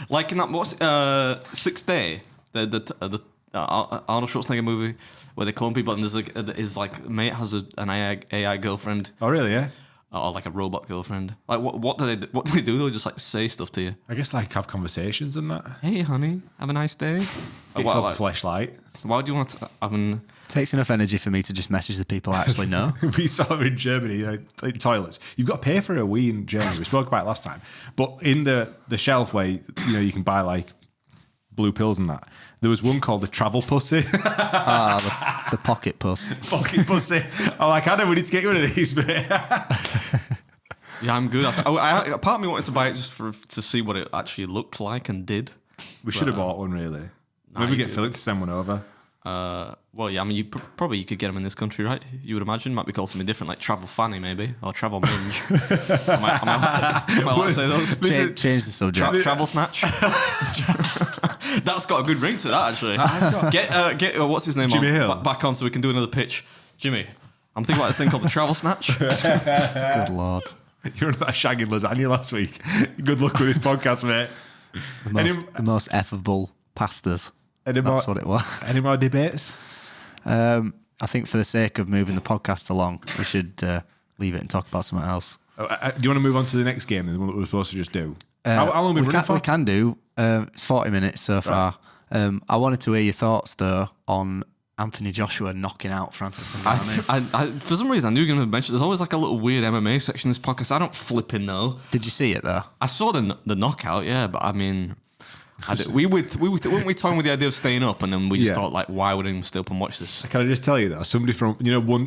Like in that Sixth Day, the Arnold Schwarzenegger movie where they clone people and there's like his like mate has an AI girlfriend oh really? Yeah, or like a robot girlfriend. Like what do they do? They'll just like say stuff to you. I guess like have conversations and that. Hey honey, have a nice day. It's all fleshlight. Why do you want to have an? Takes enough energy for me to just message the people I actually know. We saw it in Germany, like toilets. You've got to pay for a wee in Germany. We spoke about it last time. But in the shelf where you can buy like blue pills and that, there was one called the travel pussy. The pocket puss. Pocket pussy. I'm like, I know we need to get rid of these, mate. Yeah, I'm good. I part of me wanted to buy it just to see what it actually looked like and did. We should have bought one, really. Maybe you get could. Philip to send one over. Well, yeah, I mean, you could get them in this country, right? You would imagine. Might be called something different, like Travel Fanny, maybe, or Travel Minge. I might like to say those. Change the subject. Travel Snatch. That's got a good ring to that, actually. Get what's his name? Jimmy on, Hill. back on so we can do another pitch. Jimmy, I'm thinking about this thing called the Travel Snatch. Good lord. You were about shagging lasagna last week. Good luck with this podcast, mate. The most effable pastas. Any That's more- what it was. Any more debates? I think for the sake of moving the podcast along, we should leave it and talk about something else. Do you want to move on to the next game, the one that we were supposed to just do? How long have we running for? We can do. It's 40 minutes so far. I wanted to hear your thoughts, though, on Anthony Joshua knocking out Francis Ngannou. I for some reason, I knew you were going to mention there's always like a little weird MMA section in this podcast. I don't flipping know. Did you see it, though? I saw the knockout, yeah, but I mean... weren't we toying with the idea of staying up, and then we just thought, like, why would anyone stay up and watch this? Can I just tell you that somebody from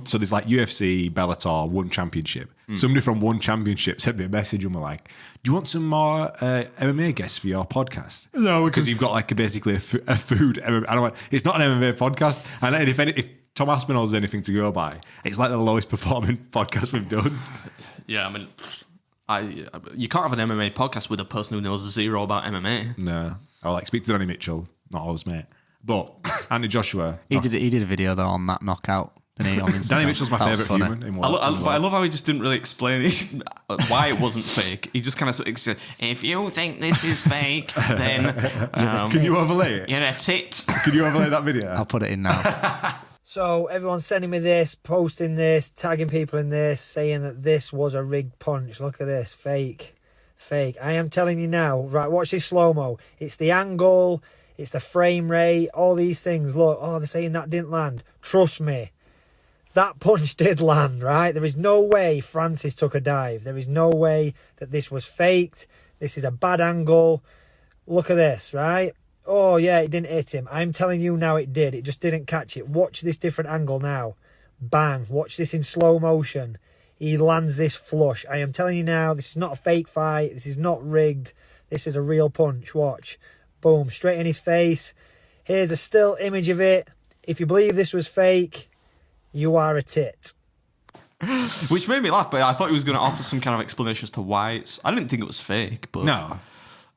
so there's like UFC, Bellator, One Championship. Somebody from One Championship sent me a message and were like, "Do you want some more MMA guests for your podcast?" No, because you've got like basically a food. MMA. I don't want. It's not an MMA podcast, and if Tom Aspinall has anything to go by, it's like the lowest performing podcast we've done. Yeah, I mean, you can't have an MMA podcast with a person who knows zero about MMA. No, I like speak to Donnie Mitchell, not ours, mate. But Anthony Joshua, He did a video, though, on that knockout. Didn't he, on Instagram? Danny Mitchell's my That was favourite funny. human. In But world. I love how he just didn't really explain why it wasn't fake. He just kind of said, if you think this is fake, then Can you overlay it? you're a tit. Can you overlay that video? I'll put it in now. So everyone's sending me this, posting this, tagging people in this, saying that this was a rigged punch. Look at this, fake. I am telling you now, right, watch this slow-mo. It's the angle, it's the frame rate, all these things. Look, they're saying that didn't land. Trust me, that punch did land, right? There is no way Francis took a dive. There is no way that this was faked. This is a bad angle. Look at this, right? Oh, yeah, it didn't hit him. I'm telling you now it did. It just didn't catch it. Watch this different angle now. Bang. Watch this in slow motion. He lands this flush. I am telling you now, this is not a fake fight. This is not rigged. This is a real punch. Watch. Boom. Straight in his face. Here's a still image of it. If you believe this was fake, you are a tit. Which made me laugh, but I thought he was going to offer some kind of explanation as to why it's... I didn't think it was fake, but... No.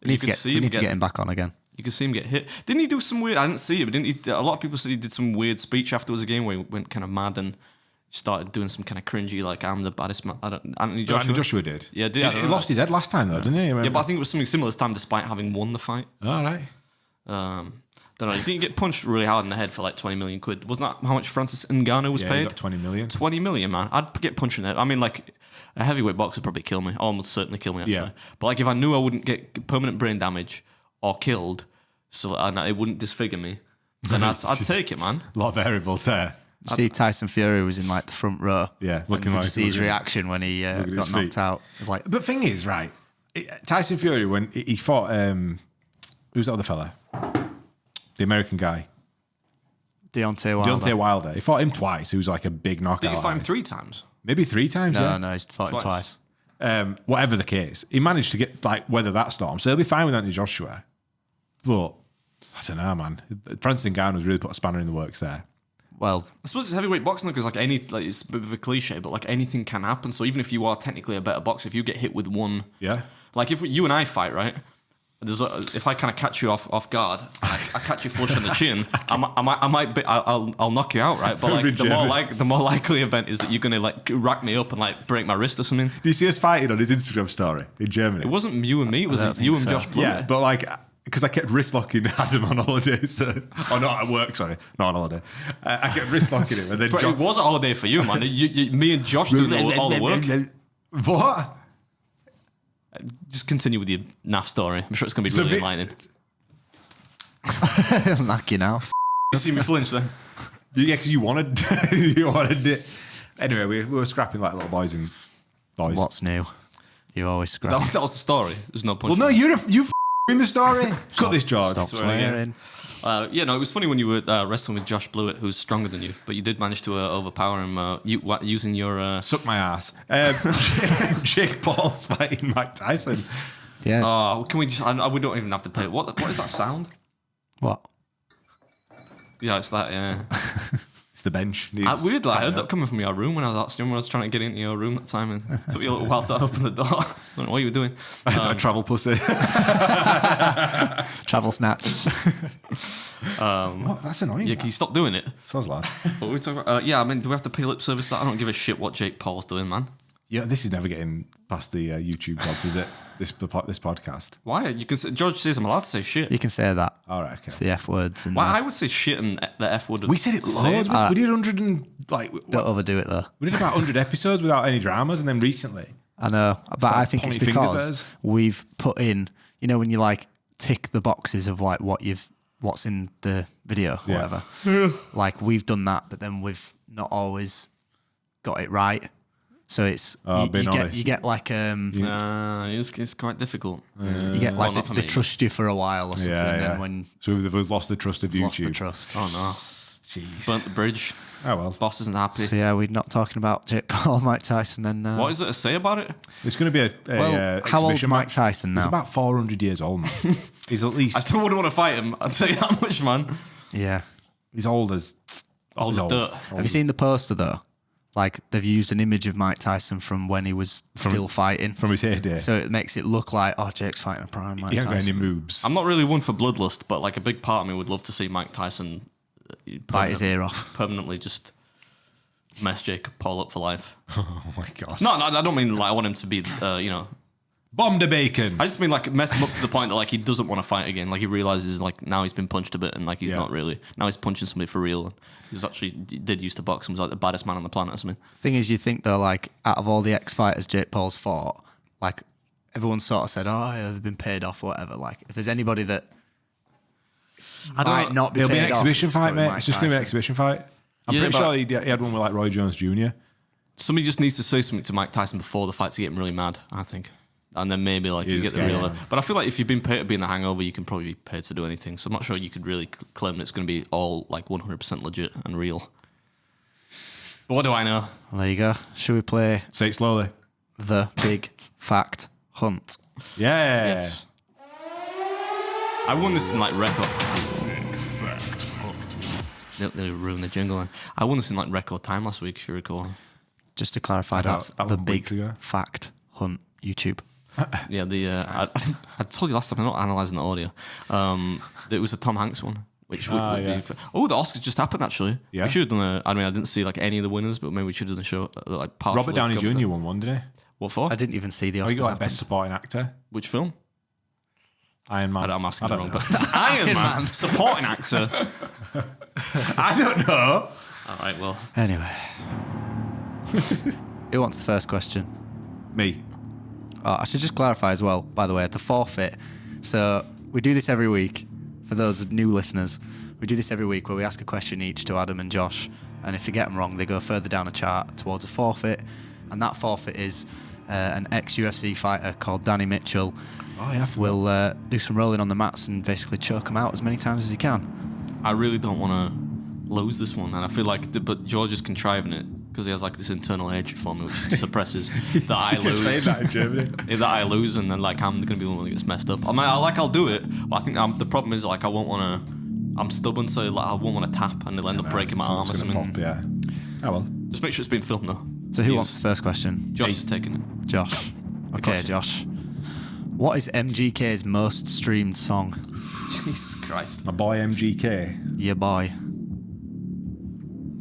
We need to get him back on again. You could see him get hit. Didn't he do some weird... I didn't see it, but didn't he... A lot of people said he did some weird speech afterwards a game where he went kind of mad and started doing some kind of cringy, like, I'm the baddest man. Anthony Joshua. Anthony Joshua did. Yeah, did. He lost his head last time, though, didn't he? Yeah, but I think it was something similar this time, despite having won the fight. All right. Don't know. He didn't get punched really hard in the head for like 20 million quid. Wasn't that how much Francis Ngannou was Yeah, paid? he got 20 million. 20 million, man. I'd get punched in the head. I mean, like, a heavyweight boxer would probably kill me. Almost certainly kill me, actually. Yeah. But, like, if I knew I wouldn't get permanent brain damage or killed, so and it wouldn't disfigure me, then I'd take it, man. A lot of variables there. See, Tyson Fury was in like the front row. Yeah, And looking did like you see his looking- reaction when he at his got knocked feet. out? It was like, But thing is, right, Tyson Fury, when he fought, who's that other fella? The American guy. Deontay Wilder. Deontay Wilder. He fought him twice. He was like a big knockout. Did you fight him artist. 3 times? Maybe 3 times, yeah. No, he's fought him Twice. twice. Whatever the case, he managed to get weather that storm, so he'll be fine with Anthony Joshua. But I don't know, man. Francis Ngannou's really put a spanner in the works there. Well, I suppose it's heavyweight boxing because it's a bit of a cliche, but like anything can happen. So even if you are technically a better boxer, if you get hit with one, Yeah, like if you and I fight, right? If I kind of catch you off guard, I catch you flush on the chin, I'll knock you out, right? But like the more likely event is that you're gonna like rack me up and like break my wrist or something. do you see us fighting on his Instagram story in Germany? It wasn't you and me; it was don't you think and so. Josh Blewett. Yeah, but like, because I kept wrist locking Adam on holiday, so or not at work, sorry, not on holiday. I kept wrist locking him, and then But it was a holiday for you, man. Me and Josh doing all the work. What? Just continue with your naff story. I'm sure it's gonna be So really bit- enlightening. knock you now. You see me flinch then? Yeah, because you wanted it. Anyway, we were scrapping like little boys and boys. What's new? You always scrap. That was the story. There's no punch. Well, no, you in the story. Cut this, George. Stop swearing, yeah. swearing. It was funny when you were wrestling with Josh Blewett, who's stronger than you, but you did manage to overpower him using your. Suck my ass. Jake Paul's fighting Mike Tyson. Yeah. Oh, can we? We don't even have to play it. What is that sound? What? Yeah, it's that. Yeah. It's the bench. Weirdly, I heard that coming from your room when I was asking when I was trying to get into your room that time, and it took you a little while to open the door. I don't know what you were doing. A travel pussy. Travel snatch. What? That's annoying. Yeah, can you stop doing it? Sounds loud. What were we talking about? Yeah, I mean, do we have to pay lip service to that? I don't give a shit what Jake Paul's doing, man. Yeah, this is never getting past the YouTube gods, is it? This podcast. Why? You can say, George says I'm allowed to say shit. You can say that. All right, okay. It's the F words. And Why I would say shit and the F word. We said it loads. We did 100 and don't overdo it though. we did about 100 episodes without any dramas, and then recently, I know, but I think it's pointing fingers at because us. we've put in, when you like tick the boxes of like what's in the video, Yeah. whatever. Like we've done that, but then we've not always got it right. So it's being honest. you get like it's quite difficult. you get like not for they me. trust you for a while or something, and then when so we've lost the trust of you've YouTube. lost the trust. Oh no. Jeez. Burnt the bridge. Oh well, Boss isn't happy. So yeah, we're not talking about Jake Paul, Mike Tyson. Then What is there to say about it? it's going to be a Well, how old's exhibition Mike match. Tyson He's now? about 400 years old, man. He's at least I still wouldn't want to fight him. I'd say that much, man. Yeah. he's old as Old he's as dirt. Have you seen the poster though? Like they've used an image of Mike Tyson from when he was still fighting. from his heyday. So it makes it look like, Jake's fighting a prime Mike he hasn't got any Tyson. moves. I'm not really one for bloodlust, but like a big part of me would love to see Mike Tyson Bite his ear off. permanently just mess Jake Paul up for life. Oh my god. No, I don't mean like I want him to be, Bomb the bacon. I just mean like mess him up to the point that like he doesn't want to fight again. Like he realizes like now he's been punched a bit and like he's Yeah. not really now he's punching somebody for real. He did used to box and was like the baddest man on the planet or something. Thing is, you think though, like out of all the ex-fighters Jake Paul's fought, like everyone sort of said, they've been paid off or whatever. Like if there's anybody that might not be It'll be paid an off, exhibition it's fight, gonna be mate. Mike It's just going to be an Tyson. exhibition fight. I'm Yeah, pretty but- sure he had one with like Roy Jones Jr. Somebody just needs to say something to Mike Tyson before the fight to get him really mad, I think. And then maybe like you He's get the real. scared. But I feel like if you've been paid to be in the Hangover, you can probably be paid to do anything. So I'm not sure you could really claim that it's going to be all like 100% legit and real. But what do I know? Well, there you go. Should we play Say it slowly. the big fact hunt? Yeah. Yes. I won this in like record. They ruined the jingle. Then. I won this in like record time last week, if you recall. Just to clarify, that's that the was big weeks ago. fact hunt YouTube. Yeah, I told you last time I'm not analysing the audio. It was the Tom Hanks one, which would be. yeah. Oh, the Oscars just happened actually. Yeah. We should have done I didn't see like any of the winners, but maybe we should have done a show like partially. Robert Downey covered Jr. it. won one, didn't he? What for? I didn't even see the Oh, Oscars. he got like happen. best supporting actor. Which film? Iron Man. I'm asking I the don't wrong. know. But Iron Man, supporting actor. I don't know. All right, well, Anyway, who wants the first question? Me. Oh, I should just clarify as well, by the way, the forfeit. So we do this every week. For those new listeners, we do this every week where we ask a question each to Adam and Josh, and if they get them wrong, they go further down a chart towards a forfeit, and that forfeit is an ex-UFC fighter called Danny Mitchell. Oh yeah. Will do some rolling on the mats and basically choke them out as many times as he can. I really don't want to lose this one, and I feel like, but George is contriving it because he has like this internal hatred for me, which suppresses that I lose. Saying that in Germany. That I lose, and then like I'm gonna be the one that gets messed up. I mean, I'll do it, but I think the problem is like I won't want to. I'm stubborn, so like I won't want to tap, and they'll end up breaking my arm or Someone's something. gonna pop, yeah. Oh well. Just make sure it's been filmed though. So who wants the first question? Josh is taking it. Josh. Okay, question. Josh. What is MGK's most streamed song? Jesus Christ. My boy MGK. Yeah, boy.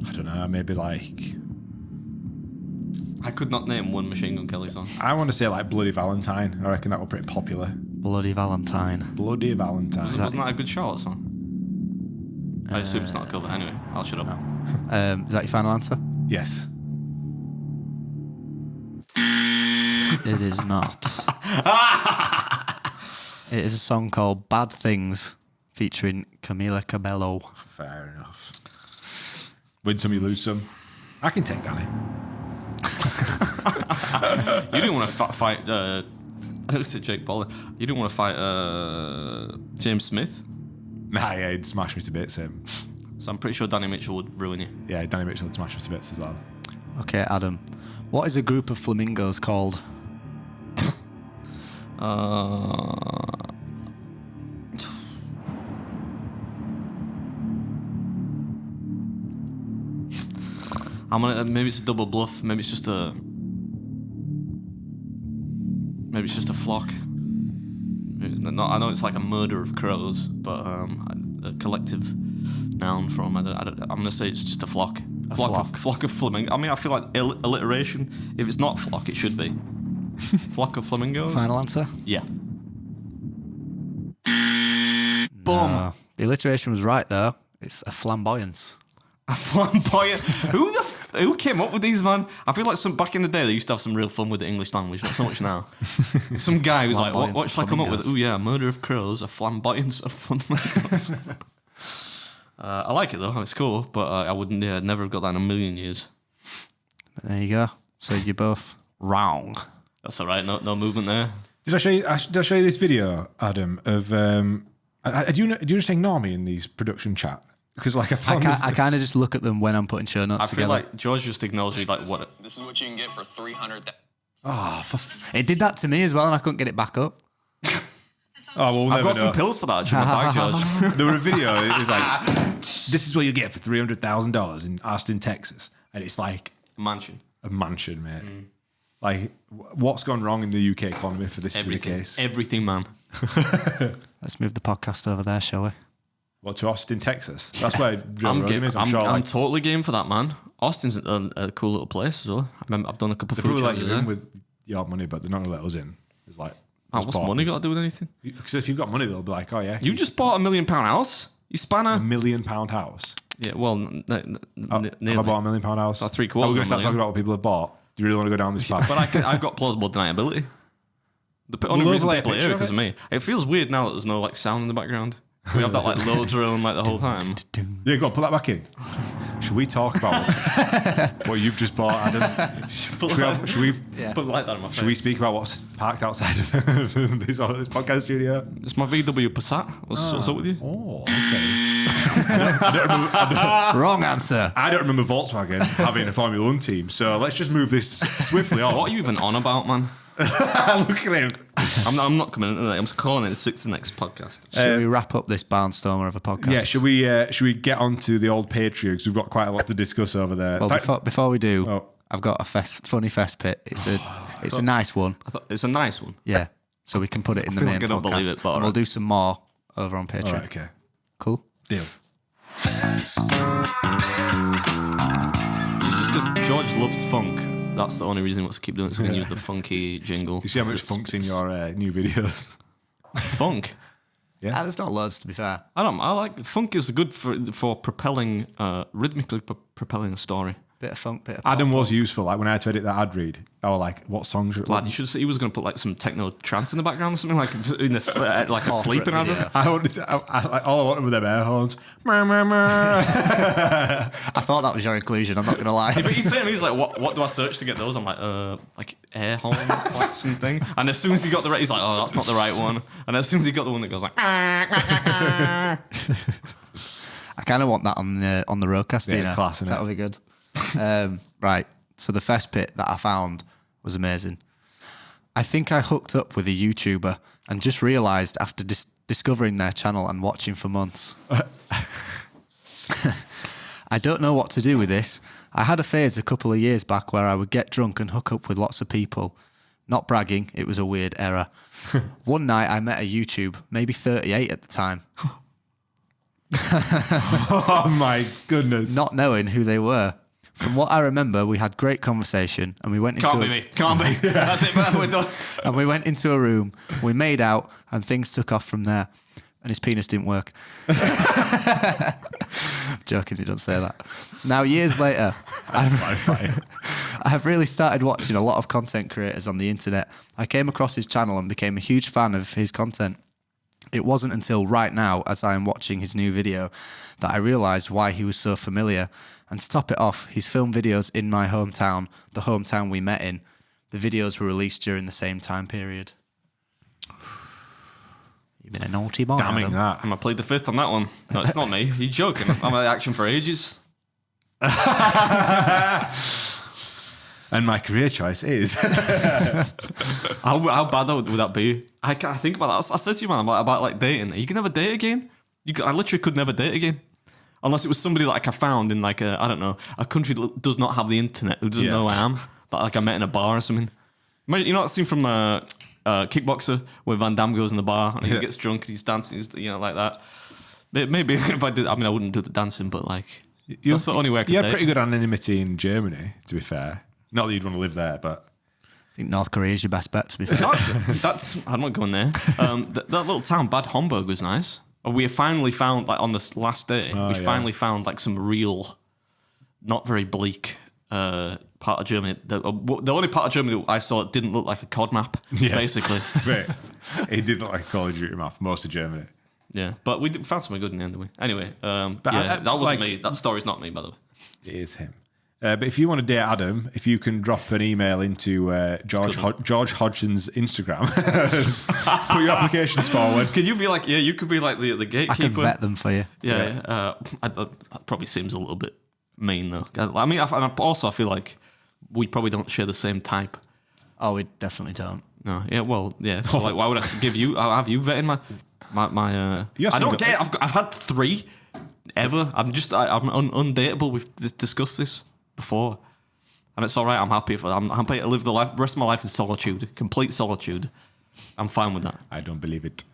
I don't know. Maybe like. I could not name one Machine Gun Kelly song. I want to say like Bloody Valentine. I reckon that was pretty popular. Bloody Valentine. Bloody Valentine. Wasn't that a good Charlotte song? I assume it's not a cover. Anyway, I'll shut up. Is that your final answer? Yes. It is not. It is a song called Bad Things featuring Camila Cabello. Fair enough. Win some, you lose some. I can take Danny. You didn't want to fight. I don't say Jake Paul. You didn't want to fight James Smith. Nah, yeah, he'd smash me to bits. Him. So I'm pretty sure Danny Mitchell would ruin you. Yeah, Danny Mitchell would smash me to bits as well. Okay, Adam. What is a group of flamingos called? I'm gonna. Maybe it's a double bluff. Maybe it's just a flock. Maybe it's not, I know it's like a murder of crows, but a collective noun from. I'm gonna say it's just a flock. Flock of flamingo. I mean, I feel like alliteration. If it's not flock, it should be flock of flamingos. Final answer? Yeah. Boom. The alliteration was right, though. It's a flamboyance. A flamboyant. Who came up with these, man? I feel like back in the day they used to have some real fun with the English language, not so much now. Some guy was like, what should I come up with? Oh yeah, murder of crows, a flamboyance of flamingos. I like it though, it's cool, but I wouldn't never have got that in a million years. But there you go. So you're both wrong. That's all right, no movement there. Did I show you this video, Adam? Of do you just ignore me in these production chat? Because like I kind of just look at them when I'm putting show notes I together. feel like George just ignores you. Like what? This is what you can get for 300. It did that to me as well, and I couldn't get it back up. Oh, well, we'll I've never got some know. pills for that. Actually, in my bag, George. There was a video. It was like, this is what you get for $300,000 in Austin, Texas, and it's like Mansion. a mansion, mate. Like, what's gone wrong in the UK economy for this to be the case? Everything, man. Let's move the podcast over there, shall we? What, to Austin, Texas? That's where Joe I'm Rogan game. is. I'm sure. I'm Like, totally game for that, man. Austin's a cool little place as well. I've done a couple they of food probably let challenges you in there. with your money, but they're not going to let us in. It's like, What's money got to do with anything? Because if you've got money, they'll be like, oh yeah. You just bought £1 million house. You span $1 a... million house. Yeah, well, Have I nearly. bought $1 million house? About 3/4 Are we going to of a start talking million. about what people have bought? Do you really want to go down this path? But I've got plausible deniability. The only those reason like a people are here picture because of of me. It feels weird now that there's no like sound in the background. We have that like low drone like the whole time. Yeah, go on, put that back in. Should we talk about what you've just bought, Adam? Should we Put like that in my face. should we speak about what's parked outside of this podcast studio? It's my VW Passat. What's up with you? Oh, okay. Wrong answer. I don't remember Volkswagen having a Formula 1 team, so let's just move this swiftly on. What are you even on about, man? Look at him. I'm not coming into that. I'm just calling it the next podcast. Should we wrap up this barnstormer of a podcast? Yeah, should we get on to the old Patreon, because we've got quite a lot to discuss over there. Well, In fact- before we do, Oh. I've got a funny fest pit. It's a nice one. I thought it's a nice one. Yeah. So we can put it in the feel main like I don't podcast. believe it, but and we'll alright. do some more over on Patreon. all right, okay. Cool. Deal. Just because George loves funk, that's the only reason he wants to keep doing it. So we can use the funky jingle. You see how much funk's in your new videos? Funk. Yeah. There's not loads, to be fair. I like funk is good for propelling, rhythmically propelling a story. bit of funk, bit of Adam pop. was useful. Like when I had to edit that ad read, I was like, "What songs?" Lad, you should say he was going to put like some techno trance in the background or something, like in the, like a sleeping video. Adam. I wanted to, all I wanted were them air horns. I thought that was your inclusion. I'm not going to lie. But he's saying, he's like, what do I search to get those? I'm like air horn, like something. And as soon as he got the right, he's like, oh, that's not the right one. And as soon as he got the one that goes like, I kind of want that on the roadcaster. Yeah, it's class, isn't it? That would be good. Right. So the first bit that I found was amazing. I think I hooked up with a YouTuber and just realised after discovering their channel and watching for months. I don't know what to do with this. I had a phase a couple of years back where I would get drunk and hook up with lots of people. Not bragging, it was a weird era. One night I met a YouTube, maybe 38 at the time. Oh my goodness! Not knowing who they were. From what I remember, we had great conversation and we went into can't be me, can't be. That's it, man, we're done. and we went into a room. We made out and things took off from there. And his penis didn't work. Joking, you don't say that. Now, years later, I've really started watching a lot of content creators on the internet. I came across his channel and became a huge fan of his content. It wasn't until right now, as I am watching his new video, that I realised why he was so familiar. And to top it off, he's filmed videos in my hometown, the hometown we met in. The videos were released during the same time period. You've been a naughty boy, Damning Adam. that. And I played the fifth on that one. No, it's not me. You're joking. I'm at action for ages. And my career choice is How bad would that be? I think about that. I said to you, man, about like dating. You can never date again. I literally could never date again. Unless it was somebody like I found in like I don't know, a country that does not have the internet, who doesn't know who I am, that like I met in a bar or something. You know that scene from Kickboxer where Van Damme goes in the bar and he gets drunk and he's dancing, like that. Maybe if I did, I wouldn't do the dancing, but like that's the only way I could You date. have pretty good anonymity in Germany, to be fair. Not that you'd want to live there, but I think North Korea is your best bet, to be fair. I'm not going there. That little town, Bad Homburg, was nice. We finally found, like on this last day, finally found like some real, not very bleak part of Germany. The only part of Germany that I saw that didn't look like a COD map, basically. Right. It did look like a Call of Duty map, most of Germany. Yeah, but we found something good in the end, didn't we? Anyway, But that wasn't me. That story's not me, by the way. It is him. But if you want to date Adam, if you can drop an email into George Hodgson's Instagram, put your applications forward. Could you be like, you could be like the gatekeeper. I can vet them for you. Yeah. That probably seems a little bit mean, though. I mean, I feel like we probably don't share the same type. Oh, we definitely don't. No, yeah, well, yeah. So, like, why would I give you? I'll have you vetting my. I don't get it. I've had 3 ever. I'm undateable. We've discussed this before, and it's all right. I'm happy I'm happy to live the rest of my life in solitude, complete solitude. I'm fine with that. I don't believe it.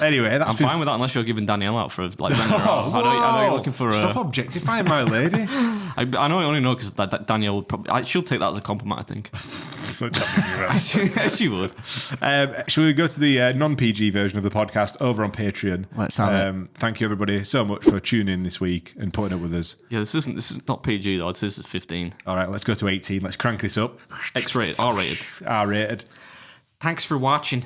Anyway, that's I'm fine with that unless you're giving Danielle out for like. I know you're looking for. Stop objectifying my lady. I only know because Danielle would probably. She'll take that as a compliment. I think. She would. Shall we go to the non-PG version of the podcast over on Patreon? Let's have it. Thank you everybody so much for tuning in this week and putting up with us. Yeah, this is not PG though. This is 15. All right, let's go to 18. Let's crank this up. X-rated, R-rated. R-rated. Thanks for watching.